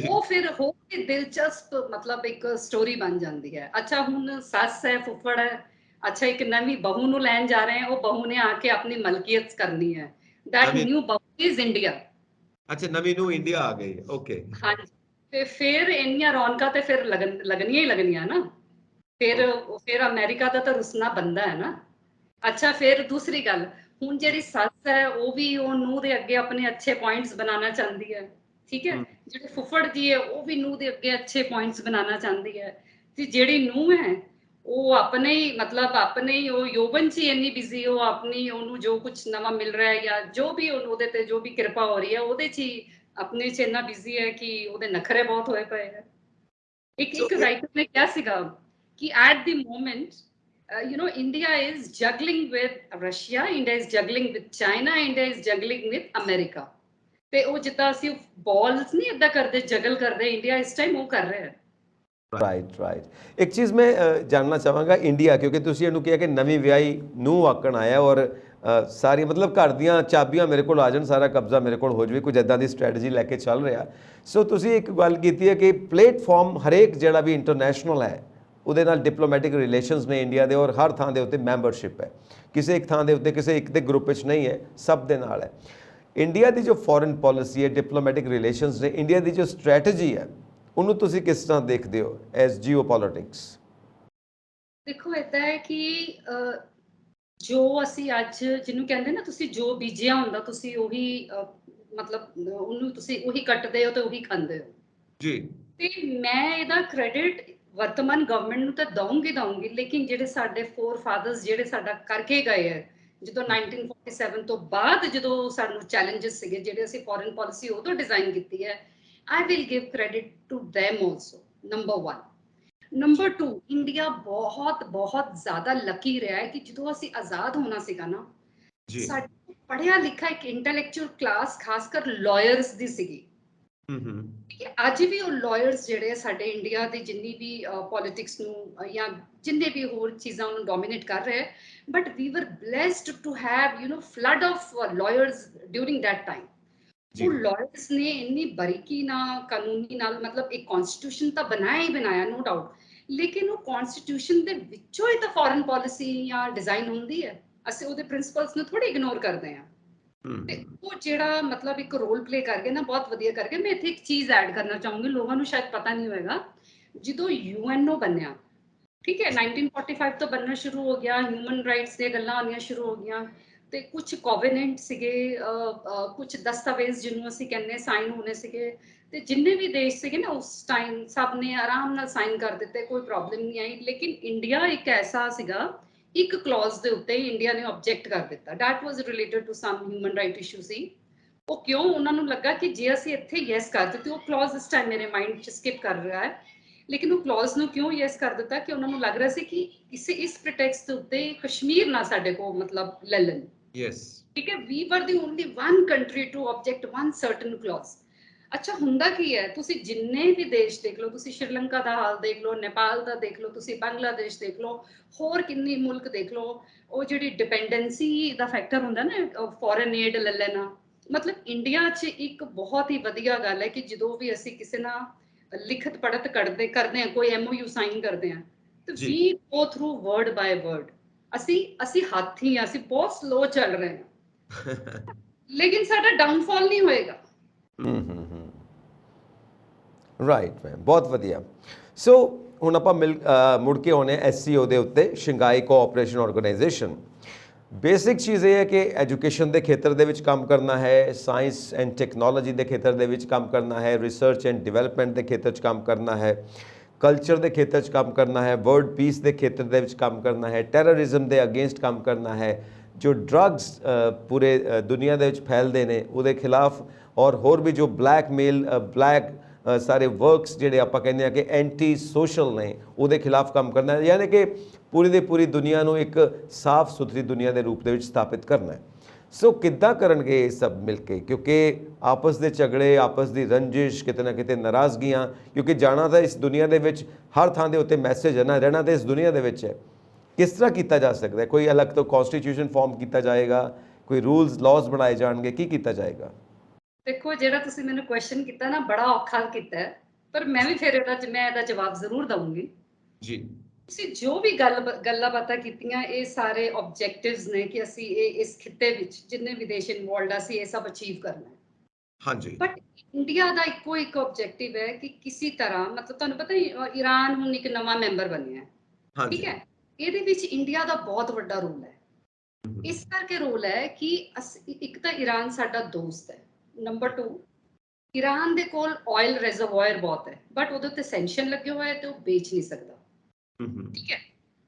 ਉਹ ਫਿਰ ਹੋਰ ਵੀ ਦਿਲਚਸਪ ਮਤਲਬ ਇੱਕ ਸਟੋਰੀ ਬਣ ਜਾਂਦੀ ਹੈ। ਅੱਛਾ, ਹੁਣ ਸੱਸ ਹੈ, ਫੁੱਫੜ ਹੈ, ਅੱਛਾ ਇੱਕ ਨਵੀਂ ਬਹੂ ਨੂੰ ਲੈਣ ਜਾ ਰਹੇ ਹੈ। ਉਹ ਬਹੂ ਨੇ ਆ ਕੇ ਆਪਣੀ ਮਲਕੀਅਤ ਕਰਨੀ ਹੈ। ਦੈਟ ਨਿਊ ਬਹੂ ਇਜ਼ ਇੰਡੀਆ। ਅੱਛਾ, ਨਵੀਂ ਨੂੰ ਇੰਡੀਆ ਆ ਗਈ। ਓਕੇ, ਹਾਂਜੀ। ਤੇ ਫਿਰ ਇੰਨੀਆਂ ਰੌਣਕਾਂ ਤੇ ਫਿਰ ਲੱਗਣੀਆਂ ਹੀ ਲੱਗਣੀਆਂ ਨਾ। ਫਿਰ ਅਮਰੀਕਾ ਦਾ ਤਾਂ ਰੁਸਨਾ ਬੰਦਾ ਹੈ ਨਾ। ਅੱਛਾ, ਫਿਰ ਦੂਸਰੀ ਗੱਲ, ਹੁਣ ਜਿਹੜੀ ਸੱਸ ਹੈ ਉਹ ਵੀ ਉਹ ਨੂੰਹ ਦੇ ਅੱਗੇ ਆਪਣੇ ਅੱਛੇ ਪੁਆਇੰਟਸ ਬਣਾਉਣਾ ਚਾਹੁੰਦੀ ਹੈ, ਠੀਕ ਹੈ। ਜਿਹੜੇ ਫੁੱਫੜ ਜੀ ਹੈ ਉਹ ਵੀ ਨੂੰਹ ਦੇ ਅੱਗੇ ਅੱਛੇ ਪੁਆਇੰਟਸ ਬਣਾਉਣਾ ਚਾਹੁੰਦੀ ਹੈ। ਤੇ ਜਿਹੜੀ ਨੂੰਹ ਹੈ ਉਹ ਆਪਣੇ ਹੀ ਮਤਲਬ ਆਪਣੇ ਹੀ ਉਹ ਯੋਬਨ 'ਚ ਹੀ ਇੰਨੀ ਬਿਜ਼ੀ, ਉਹ ਆਪਣੀ ਉਹਨੂੰ ਜੋ ਕੁਝ ਨਵਾਂ ਮਿਲ ਰਿਹਾ ਹੈ ਜਾਂ ਜੋ ਵੀ ਉਹਦੇ ਤੇ ਜੋ ਵੀ ਕਿਰਪਾ ਹੋ ਰਹੀ ਹੈ ਉਹਦੇ 'ਚ ਹੀ ਆਪਣੇ 'ਚ ਇੰਨਾ ਬਿਜ਼ੀ ਹੈ ਕਿ ਉਹਦੇ ਨਖਰੇ ਬਹੁਤ ਹੋਏ ਪਏ ਹੈ। ਇੱਕ ਰਾਈਟਰ ਨੇ ਕਿਹਾ ਸੀਗਾ ਕਿ at the moment India is juggling with Russia, India is juggling with China, India is juggling with America। ਤੇ ਉਹ ਜਿੱਦਾਂ ਅਸੀਂ ਬਾਲਸ ਨਹੀਂ ਏਦਾਂ ਕਰਦੇ, ਜਗਲ ਕਰਦੇ, ਇੰਡੀਆ ਇਸ ਟਾਈਮ ਉਹ ਕਰ ਰਿਹਾ ਹੈ। ਰਾਈਟ। ਇੱਕ ਚੀਜ਼ ਮੈਂ ਜਾਣਨਾ ਚਾਹਾਂਗਾ ਇੰਡੀਆ, ਕਿਉਂਕਿ ਤੁਸੀਂ ਇਹਨੂੰ ਕਿਹਾ ਕਿ ਨਵੀਂ ਵਿਆਹੀ ਨੂੰਹ ਆਕਣ ਆਇਆ ਔਰ ਸਾਰੀ ਮਤਲਬ ਘਰ ਦੀਆਂ ਚਾਬੀਆਂ ਮੇਰੇ ਕੋਲ ਆ ਜਾਣ, ਸਾਰਾ ਕਬਜ਼ਾ ਮੇਰੇ ਕੋਲ ਹੋ ਜਾਵੇ, ਕੁਝ ਇੱਦਾਂ ਦੀ ਸਟ੍ਰੈਟਜੀ ਲੈ ਕੇ ਚੱਲ ਰਿਹਾ। ਸੋ ਤੁਸੀਂ ਇੱਕ ਗੱਲ ਕੀਤੀ ਹੈ ਕਿ ਪਲੇਟਫਾਰਮ ਹਰੇਕ ਜਿਹੜਾ ਵੀ ਇੰਟਰਨੈਸ਼ਨਲ ਹੈ ਉਹਦੇ ਨਾਲ ਡਿਪਲੋਮੈਟਿਕ ਰਿਲੇਸ਼ਨਸ ਨੇ ਇੰਡੀਆ ਦੇ, ਔਰ ਹਰ ਥਾਂ ਦੇ ਉੱਤੇ ਮੈਂਬਰਸ਼ਿਪ ਹੈ। ਕਿਸੇ ਇੱਕ ਥਾਂ ਦੇ ਉੱਤੇ ਕਿਸੇ ਇੱਕ ਦੇ ਗਰੁੱਪ ਵਿੱਚ ਨਹੀਂ ਹੈ, ਸਭ ਦੇ ਨਾਲ ਹੈ। ਇੰਡੀਆ ਦੀ ਜੋ ਫੋਰਨ ਪਾਲਿਸੀ ਹੈ, ਡਿਪਲੋਮੈਟਿਕ ਰਿਲੇਸ਼ਨਸ ਨੇ, ਇੰਡੀਆ ਦੀ ਜੋ ਸਟ੍ਰੈਟਜੀ ਹੈ ਉਹਨੂੰ ਤੁਸੀਂ ਕਿਸ ਤਰ੍ਹਾਂ ਦੇਖਦੇ ਹੋ ਐਸ ਜੀਓ ਪੋਲਿਟਿਕਸ? ਦੇਖੋ ਇਦਾਂ ਹੈ ਕਿ ਜੋ ਅਸੀਂ ਅੱਜ ਜਿਹਨੂੰ ਕਹਿੰਦੇ ਨਾ, ਤੁਸੀਂ ਜੋ ਬੀਜਿਆ ਹੁੰਦਾ ਤੁਸੀਂ ਉਹੀ ਮਤਲਬ ਉਹਨੂੰ ਤੁਸੀਂ ਉਹੀ ਕੱਟਦੇ ਹੋ ਤੇ ਉਹੀ ਖਾਂਦੇ ਹੋ। ਜੀ। ਤੇ ਮੈਂ ਇਹਦਾ ਕ੍ਰੈਡਿਟ ਵਰਤਮਾਨ ਗਵਰਨਮੈਂਟ ਨੂੰ ਤਾਂ ਦਊਂਗੀ, ਲੇਕਿਨ ਜਿਹੜੇ ਸਾਡੇ ਫੋਰ ਫਾਦਰਸ ਜਿਹੜੇ ਸਾਡਾ ਕਰਕੇ ਗਏ ਹੈ, ਜਦੋਂ 1947 ਤੋਂ ਬਾਅਦ ਜਦੋਂ ਸਾਨੂੰ ਚੈਲੰਜਸ ਸੀਗੇ, ਜਿਹੜੇ ਅਸੀਂ ਫੋਰਨ ਪਾਲਿਸੀ ਉਦੋਂ ਡਿਜ਼ਾਈਨ ਕੀਤੀ ਹੈ, I will give credit to them also, number 1। Number 2, India ਬਹੁਤ ਬਹੁਤ ਜ਼ਿਆਦਾ ਲੱਕੀ ਰਿਹਾ ਹੈ ਕਿ ਜਦੋਂ ਅਸੀਂ ਆਜ਼ਾਦ ਹੋਣਾ ਸੀਗਾ ਨਾ, ਜੀ। ਸਾਡੇ ਪੜ੍ਹਿਆ ਲਿਖਾ ਇੱਕ ਇੰਟੈਲੈਕਚੁਅਲ ਕਲਾਸ ਖਾਸ ਕਰ ਲਾਇਰਸ ਦੀ ਸੀਗੀ। ਠੀਕ ਹੈ, ਅੱਜ ਵੀ ਉਹ ਲਾਇਰਸ ਜਿਹੜੇ ਸਾਡੇ ਇੰਡੀਆ ਦੇ ਜਿੰਨੀ ਵੀ ਪੋਲਿਟਿਕਸ ਨੂੰ ਜਾਂ ਜਿੰਨੇ ਵੀ ਹੋਰ ਚੀਜ਼ਾਂ ਨੂੰ ਡੋਮੀਨੇਟ ਕਰ ਰਹੇ, but we were blessed to have flood of liars during that time. ਉਹ ਲਾਇਰਸ ਨੇ ਇੰਨੀ ਬਰੀਕੀ ਨਾਲ, ਕਾਨੂੰਨੀ ਨਾਲ, ਮਤਲਬ ਇੱਕ ਕਨਸਟੀਟਿਊਸ਼ਨ ਤਾਂ ਬਣਾਇਆ ਹੀ ਬਣਾਇਆ, ਨੋ ਡਾਊਟ, ਲੇਕਿਨ ਉਹ ਕਨਸਟੀਟਿਊਸ਼ਨ ਦੇ ਵਿੱਚੋਂ ਹੀ ਤਾਂ ਫੋਰਨ ਪਾਲਿਸੀ ਜਾਂ ਡਿਜ਼ਾਈਨ ਹੁੰਦੀ ਹੈ। ਅਸੀਂ ਉਹਦੇ ਪ੍ਰਿੰਸੀਪਲਸ ਨੂੰ ਥੋੜੀ ਇਗਨੋਰ ਕਰਦੇ ਹਾਂ। ਤੇ ਉਹ ਜਿਹੜਾ ਮਤਲਬ ਇੱਕ ਰੋਲ ਪਲੇ ਕਰ ਗਏ ਨਾ, ਬਹੁਤ ਵਧੀਆ ਕਰ ਗਏ। ਮੈਂ ਇੱਥੇ ਇੱਕ ਚੀਜ਼ ਐਡ ਕਰਨਾ ਚਾਹੂੰਗੀ, ਲੋਕਾਂ ਨੂੰ ਸ਼ਾਇਦ ਪਤਾ ਨਹੀਂ ਹੋਏਗਾ, ਜਦੋਂ ਯੂਐਨਓ ਬਣਿਆ, ਠੀਕ ਹੈ, 1945 ਤੋਂ ਬਣਨਾ ਸ਼ੁਰੂ ਹੋ ਗਿਆ, ਹਿਊਮਨ ਰਾਈਟਸ ਦੀਆਂ ਗੱਲਾਂ ਆਉਣੀਆਂ ਸ਼ੁਰੂ ਹੋ ਗਈਆਂ, ਤੇ ਕੁਝ ਕੋਵੈਨੈਂਟ ਸੀਗੇ, ਕੁਝ ਦਸਤਾਵੇਜ਼ ਜਿਹਨੂੰ ਅਸੀਂ ਕਹਿੰਦੇ ਸਾਈਨ ਹੋਣੇ ਸੀਗੇ, ਤੇ ਜਿੰਨੇ ਵੀ ਦੇਸ਼ ਸੀਗੇ ਨਾ ਉਸ ਟਾਈਮ, ਸਭ ਨੇ ਆਰਾਮ ਨਾਲ ਸਾਈਨ ਕਰ ਦਿੱਤੇ, ਕੋਈ ਪ੍ਰੋਬਲਮ ਨਹੀਂ ਆਈ। ਲੇਕਿਨ ਇੰਡੀਆ ਇੱਕ ਐਸਾ ਸੀਗਾ, ਇੱਕ ਕਲੌਜ਼ ਦੇ ਉੱਤੇ ਇੰਡੀਆ ਨੇ ਆਬਜੈਕਟ ਕਰ ਦਿੱਤਾ, that was related to some human right issue ਸੀ। ਉਹ ਕਿਉਂ? ਉਹਨਾਂ ਨੂੰ ਲੱਗਾ ਕਿ ਜੇ ਅਸੀਂ ਇੱਥੇ ਯੈਸ ਕਰ ਦਿੱਤੀ, ਉਹ ਕਲੌਜ਼ ਇਸ ਟਾਈਮ ਮੇਰੇ ਮਾਈਂਡ 'ਚ ਸਕਿਪ ਕਰ ਰਿਹਾ ਹੈ, ਲੇਕਿਨ ਉਹ ਕਲੌਜ਼ ਨੂੰ ਕਿਉਂ ਯੈਸ ਕਰ ਦਿੱਤਾ ਕਿ ਉਹਨਾਂ ਨੂੰ ਲੱਗ ਰਿਹਾ ਸੀ ਕਿ ਕਿਸੇ ਇਸ ਪ੍ਰੀਟੈਕਸਟ ਦੇ ਉੱਤੇ ਕਸ਼ਮੀਰ ਨਾ ਸਾਡੇ ਕੋਲ ਮਤਲਬ ਲੈ ਲੈਣ। ਯੈਸ, ਠੀਕ ਹੈ, we were the only one country to object one certain clause. ਅੱਛਾ, ਹੁੰਦਾ ਕੀ ਹੈ, ਤੁਸੀਂ ਜਿੰਨੇ ਵੀ ਦੇਸ਼ ਦੇਖ ਲਓ, ਤੁਸੀਂ ਸ਼੍ਰੀਲੰਕਾ ਦਾ ਹਾਲ ਦੇਖ ਲਓ, ਨੇਪਾਲ ਦਾ ਦੇਖ ਲਓ, ਤੁਸੀਂ ਬੰਗਲਾਦੇਸ਼ ਦੇਖ ਲਓ, ਹੋਰ ਕਿੰਨੇ ਮੁਲਕ ਦੇਖ ਲਓ, ਉਹ ਜਿਹੜੀ ਡਿਪੈਂਡੈਂਸੀ ਦਾ ਫੈਕਟਰ ਹੁੰਦਾ ਨਾ, ਫੋਰਨ ਏਡ ਲੈ ਲੈਣਾ, ਮਤਲਬ ਇੰਡੀਆ 'ਚ ਇੱਕ ਬਹੁਤ ਹੀ ਵਧੀਆ ਗੱਲ ਹੈ ਕਿ ਜਦੋਂ ਵੀ ਅਸੀਂ ਕਿਸੇ ਨਾਲ ਲਿਖਤ ਪੜਤ ਕਰਦੇ ਹਾਂ, ਕੋਈ MOU ਸਾਈਨ ਕਰਦੇ ਹਾਂ, ਤੇ we go through word by word. ਅਸੀਂ ਹਾਥੀ ਹਾਂ, ਅਸੀਂ ਬਹੁਤ ਸਲੋ ਚੱਲ ਰਹੇ ਹਾਂ, ਲੇਕਿਨ ਸਾਡਾ ਡਾਊਨਫਾਲ ਨਹੀਂ ਹੋਏਗਾ। ਰਾਈਟ ਮੈਮ, ਬਹੁਤ ਵਧੀਆ। ਸੋ ਹੁਣ ਆਪਾਂ ਮੁੜ ਕੇ ਆਉਣੇ SCO ਦੇ ਉੱਤੇ, ਸ਼ੰਘਾਈ ਕੋਆਪਰੇਸ਼ਨ ਆਰਗੇਨਾਈਜੇਸ਼ਨ। ਬੇਸਿਕ ਚੀਜ਼ ਇਹ ਹੈ ਕਿ ਐਜੂਕੇਸ਼ਨ ਦੇ ਖੇਤਰ ਦੇ ਵਿੱਚ ਕੰਮ ਕਰਨਾ ਹੈ, ਸਾਇੰਸ ਐਂਡ ਟੈਕਨੋਲੋਜੀ ਦੇ ਖੇਤਰ ਦੇ ਵਿੱਚ ਕੰਮ ਕਰਨਾ ਹੈ, ਰਿਸਰਚ ਐਂਡ ਡਿਵੈਲਪਮੈਂਟ ਦੇ ਖੇਤਰ 'ਚ ਕੰਮ ਕਰਨਾ ਹੈ, ਕਲਚਰ ਦੇ ਖੇਤਰ 'ਚ ਕੰਮ ਕਰਨਾ ਹੈ, ਵਰਲਡ ਪੀਸ ਦੇ ਖੇਤਰ ਦੇ ਵਿੱਚ ਕੰਮ ਕਰਨਾ ਹੈ, ਟੈਰਰਿਜ਼ਮ ਦੇ ਅਗੇਂਸਟ ਕੰਮ ਕਰਨਾ ਹੈ, ਜੋ ਡਰੱਗਸ ਪੂਰੇ ਦੁਨੀਆ ਦੇ ਵਿੱਚ ਫੈਲਦੇ ਨੇ ਉਹਦੇ ਖਿਲਾਫ, ਔਰ ਹੋਰ ਵੀ ਜੋ ਬਲੈਕਮੇਲ ਸਾਰੇ ਵਰਕਸ ਜਿਹੜੇ ਆਪਾਂ ਕਹਿੰਦੇ ਆ ਕਿ ਐਂਟੀ ਸੋਸ਼ਲ ਨੇ, ਉਹਦੇ ਖਿਲਾਫ ਕੰਮ ਕਰਨਾ ਹੈ। ਯਾਨੀ ਕਿ ਪੂਰੀ ਦੀ ਪੂਰੀ ਦੁਨੀਆ ਨੂੰ ਇੱਕ ਸਾਫ਼ ਸੁਥਰੀ ਦੁਨੀਆ ਦੇ ਰੂਪ ਦੇ ਵਿੱਚ ਸਥਾਪਿਤ ਕਰਨਾ ਹੈ। ਸੋ ਕਿੱਦਾਂ ਕਰਨਗੇ ਇਹ ਸਭ ਮਿਲ ਕੇ? ਕਿਉਂਕਿ ਆਪਸ ਦੇ ਝਗੜੇ, ਆਪਸ ਦੀ ਰੰਜਿਸ਼, ਕਿਤੇ ਨਾ ਕਿਤੇ ਨਾਰਾਜ਼ਗੀਆਂ, ਕਿਉਂਕਿ ਜਾਣਾ ਤਾਂ ਇਸ ਦੁਨੀਆ ਦੇ ਵਿੱਚ ਹਰ ਥਾਂ ਦੇ ਉੱਤੇ ਮੈਸੇਜ ਹੈ ਨਾ, ਰਹਿਣਾ ਤਾਂ ਇਸ ਦੁਨੀਆ ਦੇ ਵਿੱਚ ਹੈ। ਕਿਸ ਤਰ੍ਹਾਂ ਕੀਤਾ ਜਾ ਸਕਦਾ ਹੈ? ਕੋਈ ਅਲੱਗ ਤੋਂ ਕਨਸਟੀਟਿਊਸ਼ਨ ਫਾਰਮ ਕੀਤਾ ਜਾਏਗਾ, ਕੋਈ ਰੂਲਸ ਲਾਜ਼ ਬਣਾਏ ਜਾਣਗੇ, ਕੀ ਕੀਤਾ ਜਾਏਗਾ? ਦੇਖੋ, ਜਿਹੜਾ ਤੁਸੀਂ ਮੈਨੂੰ ਕੁਐਸਚਨ ਕੀਤਾ ਨਾ, ਬੜਾ ਔਖਾ ਕੀਤਾ ਹੈ, ਪਰ ਮੈਂ ਵੀ ਫਿਰ ਇਹਦਾ ਜਵਾਬ ਜ਼ਰੂਰ ਦਵਾਂਗੀ ਜੀ। ਤੁਸੀਂ ਜੋ ਵੀ ਗੱਲਾਂ ਬਾਤਾਂ ਕੀਤੀਆਂ, ਇਹ ਸਾਰੇ ਆਬਜੈਕਟਿਵਸ ਨੇ ਕਿ ਅਸੀਂ ਇਸ ਖਿੱਤੇ ਵਿੱਚ ਜਿੰਨੇ ਵੀ ਦੇਸ਼ ਇਨਵੋਲਡ ਆ, ਅਸੀਂ ਇਹ ਸਭ ਅਚੀਵ ਕਰਨਾ ਹੈ। ਹਾਂਜੀ, ਬਟ ਇੰਡੀਆ ਦਾ ਇੱਕੋ ਇੱਕ ਆਬਜੈਕਟਿਵ ਹੈ ਕਿ ਕਿਸੇ ਤਰ੍ਹਾਂ, ਮਤਲਬ ਤੁਹਾਨੂੰ ਪਤਾ ਹੀ, ਈਰਾਨ ਹੁਣ ਇੱਕ ਨਵਾਂ ਮੈਂਬਰ ਬਣਿਆ ਹੈ, ਠੀਕ ਹੈ, ਇਹਦੇ ਵਿੱਚ ਇੰਡੀਆ ਦਾ ਬਹੁਤ ਵੱਡਾ ਰੋਲ ਹੈ। ਇਸ ਕਰਕੇ ਰੋਲ ਹੈ ਕਿ ਇੱਕ ਤਾਂ ਈਰਾਨ ਸਾਡਾ ਦੋਸਤ ਹੈ, ਨੰਬਰ 2, ਈਰਾਨ ਦੇ ਕੋਲ ਆਇਲ ਰਿਜ਼ਰਵਾਇਰ ਬਹੁਤ ਹੈ, ਬਟ ਉਹਦੇ ਉੱਤੇ ਸੈਂਕਸ਼ਨ ਲੱਗੇ ਹੋਏ ਹੈ ਤੇ ਉਹ ਵੇਚ ਨਹੀਂ ਸਕਦਾ, ਠੀਕ ਹੈ,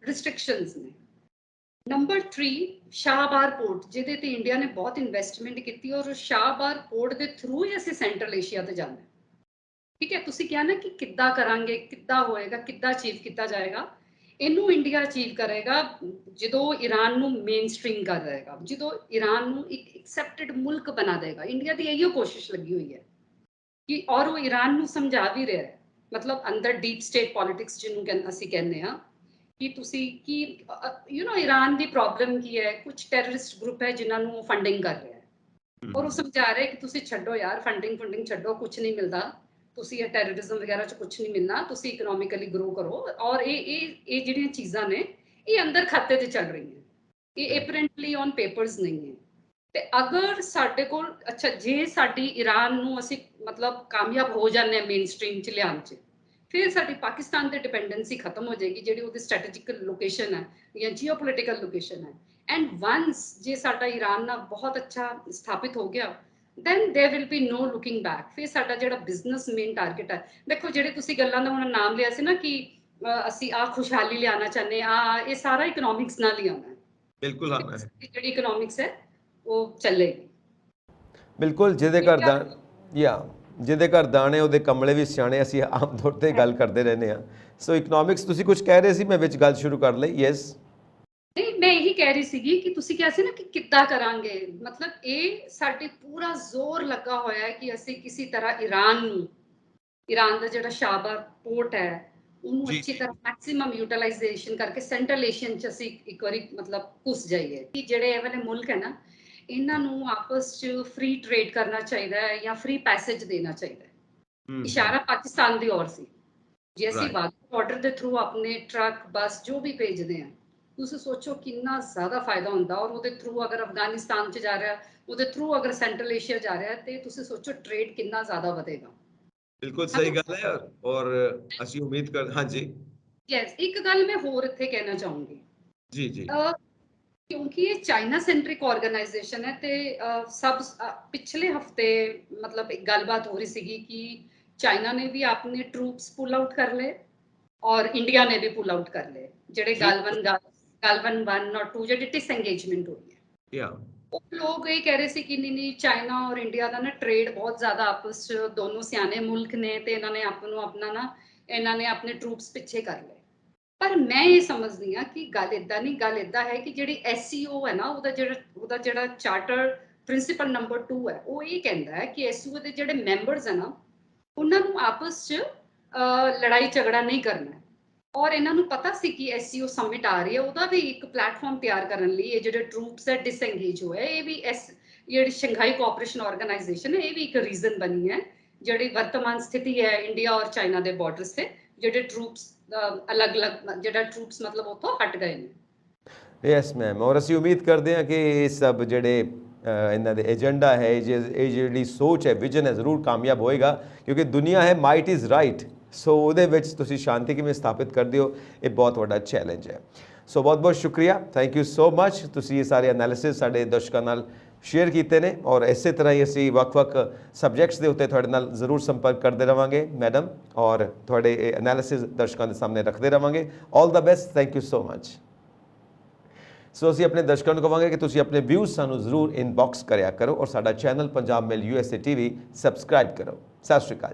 ਰਿਸਟ੍ਰਿਕਸ਼ਨਸ ਨੇ। ਨੰਬਰ 3, ਸ਼ਾਹਬਾਰ ਪੋਰਟ, ਜਿਹਦੇ ਤੇ ਇੰਡੀਆ ਨੇ ਬਹੁਤ ਇਨਵੈਸਟਮੈਂਟ ਕੀਤੀ, ਔਰ ਸ਼ਾਹਬਾਰ ਪੋਰਟ ਦੇ ਥਰੂ ਹੀ ਅਸੀਂ ਸੈਂਟਰਲ ਏਸ਼ੀਆ ਤੇ ਜਾਣਾ, ਠੀਕ ਹੈ। ਤੁਸੀਂ ਕਿਹਾ ਨਾ ਕਿ ਕਿੱਦਾਂ ਕਰਾਂਗੇ, ਕਿੱਦਾਂ ਹੋਏਗਾ, ਕਿੱਦਾਂ ਅਚੀਵ ਕੀਤਾ ਜਾਏਗਾ, ਇਹਨੂੰ ਇੰਡੀਆ ਅਚੀਵ ਕਰੇਗਾ ਜਦੋਂ ਈਰਾਨ ਨੂੰ ਮੇਨ ਸਟ੍ਰੀਮ ਕਰ ਦੇਗਾ, ਜਦੋਂ ਈਰਾਨ ਨੂੰ ਇੱਕ ਐਕਸੈਪਟਡ ਮੁਲਕ ਬਣਾ ਦੇਗਾ। ਇੰਡੀਆ ਦੀ ਇਹੀਓ ਕੋਸ਼ਿਸ਼ ਲੱਗੀ ਹੋਈ ਹੈ ਕਿ, ਔਰ ਉਹ ਈਰਾਨ ਨੂੰ ਸਮਝਾ ਵੀ ਰਿਹਾ ਹੈ, ਮਤਲਬ ਅੰਦਰ ਡੀਪ ਸਟੇਟ ਪੋਲਿਟਿਕਸ ਜਿਹਨੂੰ ਅਸੀਂ ਕਹਿੰਦੇ ਹਾਂ, ਕਿ ਤੁਸੀਂ ਕੀ ਈਰਾਨ ਦੀ ਪ੍ਰੋਬਲਮ ਕੀ ਹੈ, ਕੁਝ ਟੈਰਰਿਸਟ ਗਰੁੱਪ ਹੈ ਜਿਨ੍ਹਾਂ ਨੂੰ ਫੰਡਿੰਗ ਕਰ ਰਿਹਾ ਹੈ, ਔਰ ਉਹ ਸਮਝਾ ਰਿਹਾ ਕਿ ਤੁਸੀਂ ਛੱਡੋ ਯਾਰ, ਫੰਡਿੰਗ ਛੱਡੋ, ਕੁਝ ਨਹੀਂ ਮਿਲਦਾ, ਤੁਸੀਂ ਇਹ ਟੈਰਰਿਜ਼ਮ ਵਗੈਰਾ 'ਚ ਕੁਝ ਨਹੀਂ ਮਿਲਣਾ, ਤੁਸੀਂ ਇਕਨੋਮਿਕਲੀ ਗਰੋ ਕਰੋ। ਔਰ ਇਹ ਜਿਹੜੀਆਂ ਚੀਜ਼ਾਂ ਨੇ, ਇਹ ਅੰਦਰ ਖਾਤੇ 'ਤੇ ਚੱਲ ਰਹੀਆਂ, ਇਹ ਐਪਰੈਂਟਲੀ ਔਨ ਪੇਪਰਸ ਨਹੀਂ ਹੈ। ਤੇ ਅਗਰ ਸਾਡੇ ਕੋਲ, ਅੱਛਾ, ਜੇ ਸਾਡੀ ਈਰਾਨ ਨੂੰ ਅਸੀਂ ਮਤਲਬ ਕਾਮਯਾਬ ਹੋ ਜਾਂਦੇ ਆ ਮੇਨ ਸਟ੍ਰੀਮ ਚ ਲਿਆਉਣ ਚ, ਫਿਰ ਸਾਡੀ ਪਾਕਿਸਤਾਨ ਤੇ ਡਿਪੈਂਡੈਂਸੀ ਖਤਮ ਹੋ ਜਾਏਗੀ, ਜਿਹੜੀ ਉਹਦੀ ਸਟ੍ਰੈਟੇਜਿਕਲ ਲੋਕੇਸ਼ਨ ਹੈ ਜਾਂ ਜੀਓਪੋਲਿਟੀਕਲ ਲੋਕੇਸ਼ਨ ਹੈ। ਐਂਡ ਵਾਂਸ ਜੇ ਸਾਡਾ ਈਰਾਨ ਨਾਲ ਬਹੁਤ ਅੱਛਾ ਸਥਾਪਿਤ ਹੋ ਗਿਆ, then there will be no looking back। ਫਿਰ ਸਾਡਾ ਜਿਹੜਾ ਬਿਜ਼ਨਸ ਮੇਨ ਟਾਰਗੇਟ ਹੈ, ਦੇਖੋ ਜਿਹੜੇ ਤੁਸੀਂ ਗੱਲਾਂ ਦਾ ਹੁਣ ਨਾਮ ਲਿਆ ਸੀ ਨਾ ਕਿ ਅਸੀਂ ਆ ਖੁਸ਼ਹਾਲੀ ਲਿਆਉਣਾ ਚਾਹੁੰਦੇ ਆ, ਇਹ ਸਾਰਾ ਇਕਨੋਮਿਕਸ ਨਾਲ ਹੀ ਆਉਣਾ ਹੈ। ਬਿਲਕੁਲ ਆਉਣਾ ਹੈ, ਜਿਹੜੀ ਇਕਨੋਮਿਕਸ ਹੈ ਉਹ ਚੱਲੇਗੀ। ਬਿਲਕੁਲ। ਜਿਹਦੇ ਘਰ ਦਾ ਜਿਹਦੇ ਘਰ ਦਾਣੇ ਉਹਦੇ ਕਮਲੇ ਵੀ ਸਿਆਣੇ, ਅਸੀਂ ਆਮ ਤੌਰ ਤੇ ਗੱਲ ਕਰਦੇ ਰਹਿੰਦੇ ਆ। ਸੋ ਇਕਨੋਮਿਕਸ ਤੁਸੀਂ ਕੁਝ ਕਹਿ ਰਹੇ ਸੀ, ਮੈਂ ਵਿੱਚ ਗੱਲ ਸ਼ੁਰੂ ਕਰ ਲਈ। ਯੈਸ, ਨਹੀਂ, ਮੈਂ ਇਹੀ ਕਹਿ ਰਹੀ ਸੀਗੀ ਕਿ ਤੁਸੀਂ ਕਿਹਾ ਸੀ ਨਾ ਕਿ ਕਿੱਦਾਂ ਕਰਾਂਗੇ, ਮਤਲਬ ਇਹ ਸਾਡੇ ਪੂਰਾ ਜ਼ੋਰ ਲੱਗਾ ਹੋਇਆ ਹੈ ਕਿ ਅਸੀਂ ਕਿਸੇ ਤਰ੍ਹਾਂ ਈਰਾਨ ਦਾ ਜਿਹੜਾ ਸ਼ਾਹਬਾਦ ਪੋਰਟ ਹੈ ਉਹਨੂੰ ਅੱਛੀ ਤਰ੍ਹਾਂ ਮੈਕਸਿਮਮ ਯੂਟਿਲਾਈਜੇਸ਼ਨ ਕਰਕੇ ਸੈਂਟਰਲ ਏਸ਼ੀਅਨ ਚ ਅਸੀਂ ਇੱਕ ਵਾਰੀ ਮਤਲਬ ਘੁਸ ਜਾਈਏ। ਕਿ ਜਿਹੜੇ ਇਹ ਵਾਲੇ ਮੁਲਕ ਹੈ ਨਾ, ਇਹਨਾਂ ਨੂੰ ਆਪਸ ਚ ਫ੍ਰੀ ਟ੍ਰੇਡ ਕਰਨਾ ਚਾਹੀਦਾ ਹੈ ਜਾਂ ਫ੍ਰੀ ਪੈਸੇਜ ਦੇਣਾ ਚਾਹੀਦਾ ਹੈ। ਇਸ਼ਾਰਾ ਪਾਕਿਸਤਾਨ ਦੀ ਔਰ ਸੀ, ਜੇ ਅਸੀਂ ਵਾਘਾ ਬਾਰਡਰ ਦੇ ਥਰੂ ਆਪਣੇ ਟਰੱਕ ਬੱਸ ਜੋ ਵੀ ਭੇਜਦੇ ਆ, ਤੁਸੀਂ ਸੋਚੋ ਕਿੰਨਾ ਜ਼ਿਆਦਾ ਫਾਇਦਾ ਹੁੰਦਾ। ਔਰ ਉਹਦੇ ਥਰੂ ਅਗਰ ਅਫਗਾਨਿਸਤਾਨ ਚ ਜਾ ਰਿਹਾ, ਉਹਦੇ ਥਰੂ ਅਗਰ ਸੈਂਟਰਲ ਏਸ਼ੀਆ ਜਾ ਰਿਹਾ, ਤੇ ਤੁਸੀਂ ਸੋਚੋ ਟ੍ਰੇਡ ਕਿੰਨਾ ਜ਼ਿਆਦਾ ਵਧੇਗਾ। ਬਿਲਕੁਲ ਸਹੀ ਗੱਲ ਹੈ। ਔਰ ਅਸੀਂ ਉਮੀਦ ਕਰ, ਹਾਂਜੀ ਯੈਸ, ਇੱਕ ਗੱਲ ਮੈਂ ਹੋਰ ਇੱਥੇ ਕਹਿਣਾ ਚਾਹੂੰਗੀ ਜੀ ਜੀ, ਕਿਉਂਕਿ ਇਹ ਚਾਈਨਾ ਸੈਂਟਰਿਕ ਆਰਗੇਨਾਈਜੇਸ਼ਨ ਹੈ, ਤੇ ਸਭ ਪਿਛਲੇ ਹਫਤੇ ਮਤਲਬ ਇੱਕ ਗੱਲਬਾਤ ਹੋ ਰਹੀ ਸੀਗੀ ਕਿ ਚਾਈਨਾ ਨੇ ਵੀ ਆਪਣੇ ਟਰੂਪਸ ਪੁੱਲ ਆਊਟ ਕਰ ਲਏ ਔਰ ਇੰਡੀਆ ਨੇ ਵੀ ਪੁੱਲ ਆਊਟ ਕਰ ਲਏ। ਜਿਹੜੇ ਗਾਲਵਨ 1 ਔਰ 2 ਜਿਹੜੀ ਡਿਸਐਂਗੇਜਮੈਂਟ ਹੋਈ ਹੈ, ਉਹ ਲੋਕ ਇਹ ਕਹਿ ਰਹੇ ਸੀ ਕਿ ਨਹੀਂ ਚਾਈਨਾ ਔਰ ਇੰਡੀਆ ਦਾ ਨਾ ਟ੍ਰੇਡ ਬਹੁਤ ਜ਼ਿਆਦਾ ਆਪਸ ਚ, ਦੋਨੋਂ ਸਿਆਣੇ ਮੁਲਕ ਨੇ, ਤੇ ਇਹਨਾਂ ਨੇ ਇਹਨਾਂ ਨੇ ਆਪਣੇ ਟਰੂਪਸ ਪਿੱਛੇ ਕਰ ਲਏ। ਪਰ ਮੈਂ ਇਹ ਸਮਝਦੀ ਹਾਂ ਕਿ ਗੱਲ ਇਦਾਂ ਨਹੀਂ, ਗੱਲ ਇਦਾਂ ਹੈ ਕਿ ਜਿਹੜੀ SCO ਹੈ ਨਾ, ਉਹਦਾ ਜਿਹੜਾ ਚਾਰਟਰ ਪ੍ਰਿੰਸੀਪਲ ਨੰਬਰ 2 ਹੈ, ਉਹ ਇਹ ਕਹਿੰਦਾ ਹੈ ਕਿ SCO ਦੇ ਜਿਹੜੇ ਮੈਂਬਰਸ ਹੈ ਨਾ, ਉਹਨਾਂ ਨੂੰ ਆਪਸ ਚ ਲੜਾਈ ਝਗੜਾ ਨਹੀਂ ਕਰਨਾ। ਔਰ ਇਹਨਾਂ ਨੂੰ ਪਤਾ ਸੀ ਕਿ SCO ਸਮਿਟ ਆ ਰਹੀ ਹੈ, ਉਹਦਾ ਵੀ ਇੱਕ ਪਲੇਟਫਾਰਮ ਤਿਆਰ ਕਰਨ ਲਈ ਇਹ ਜਿਹੜੇ ਟਰੂਪਸ ਹੈ ਡਿਸਐਂਗੇਜ ਹੋਏ। ਇਹ ਵੀ ਜਿਹੜੀ ਸ਼ੰਘਾਈ ਕੋਆਪਰੇਸ਼ਨ ਆਰਗੇਨਾਈਜੇਸ਼ਨ ਹੈ, ਇਹ ਵੀ ਇੱਕ ਰੀਜ਼ਨ ਬਣੀ ਹੈ ਜਿਹੜੀ ਵਰਤਮਾਨ ਸਥਿਤੀ ਹੈ ਇੰਡੀਆ ਔਰ ਚਾਈਨਾ ਦੇ ਬਾਰਡਰਸ ਤੇ, ਜਿਹੜੇ ਟਰੂਪਸ ਅਲੱਗ-ਅਲੱਗ ਜਿਹੜਾ ਟਰੂਪਸ ਮਤਲਬ ਉੱਥੋਂ ਹਟ ਗਏ ਨੇ। ਯੈਸ ਮੈਮ, ਔਰ ਅਸੀਂ ਉਮੀਦ ਕਰਦੇ ਹਾਂ ਕਿ ਇਹ ਸਭ ਜਿਹੜੇ ਇਹਨਾਂ ਦੇ ਏਜੰਡਾ ਹੈ, ਇਹ ਜਿਹੜੀ ਸੋਚ ਹੈ, ਵਿਜ਼ਨ ਹੈ, ਜ਼ਰੂਰ ਕਾਮਯਾਬ ਹੋਏਗਾ। ਕਿਉਂਕਿ ਦੁਨੀਆ ਹੈ ਮਾਈਟ ਇਜ਼ ਰਾਈਟ। ਸੋ ਉਹਦੇ ਵਿੱਚ ਤੁਸੀਂ ਸ਼ਾਂਤੀ ਕਿਵੇਂ ਸਥਾਪਿਤ ਕਰਦੇ ਹੋ, ਇਹ ਬਹੁਤ ਵੱਡਾ ਚੈਲੰਜ ਹੈ। ਸੋ ਬਹੁਤ ਬਹੁਤ ਸ਼ੁਕਰੀਆ, ਥੈਂਕ ਯੂ ਸੋ ਮਚ। ਤੁਸੀਂ ਇਹ ਸਾਰੇ ਐਨਾਲਿਸਿਸ ਸਾਡੇ ਦਰਸ਼ਕਾਂ ਨਾਲ ਸ਼ੇਅਰ ਕੀਤੇ ਨੇ, ਔਰ ਇਸੇ ਤਰ੍ਹਾਂ ਹੀ ਅਸੀਂ ਵੱਖ-ਵੱਖ ਸਬਜੈਕਟਸ ਦੇ ਉੱਤੇ ਤੁਹਾਡੇ ਨਾਲ ਜ਼ਰੂਰ ਸੰਪਰਕ ਕਰਦੇ ਰਵਾਂਗੇ ਮੈਡਮ, ਔਰ ਤੁਹਾਡੇ ਇਹ ਐਨਾਲਿਸਿਸ ਦਰਸ਼ਕਾਂ ਦੇ ਸਾਹਮਣੇ ਰੱਖਦੇ ਰਵਾਂਗੇ। All the best, thank you so much. So ਅਸੀਂ ਆਪਣੇ ਦਰਸ਼ਕਾਂ ਨੂੰ ਕਹਾਂਗੇ ਕਿ ਤੁਸੀਂ ਆਪਣੇ ਵਿਊਜ਼ ਸਾਨੂੰ ਜ਼ਰੂਰ ਇਨਬਾਕਸ ਕਰਿਆ ਕਰੋ, ਔਰ ਸਾਡਾ ਚੈਨਲ ਪੰਜਾਬ ਮੇਲ USA TV ਸਬਸਕ੍ਰਾਈਬ ਕਰੋ। ਸਤਿ ਸ਼੍ਰੀ ਅਕਾਲ।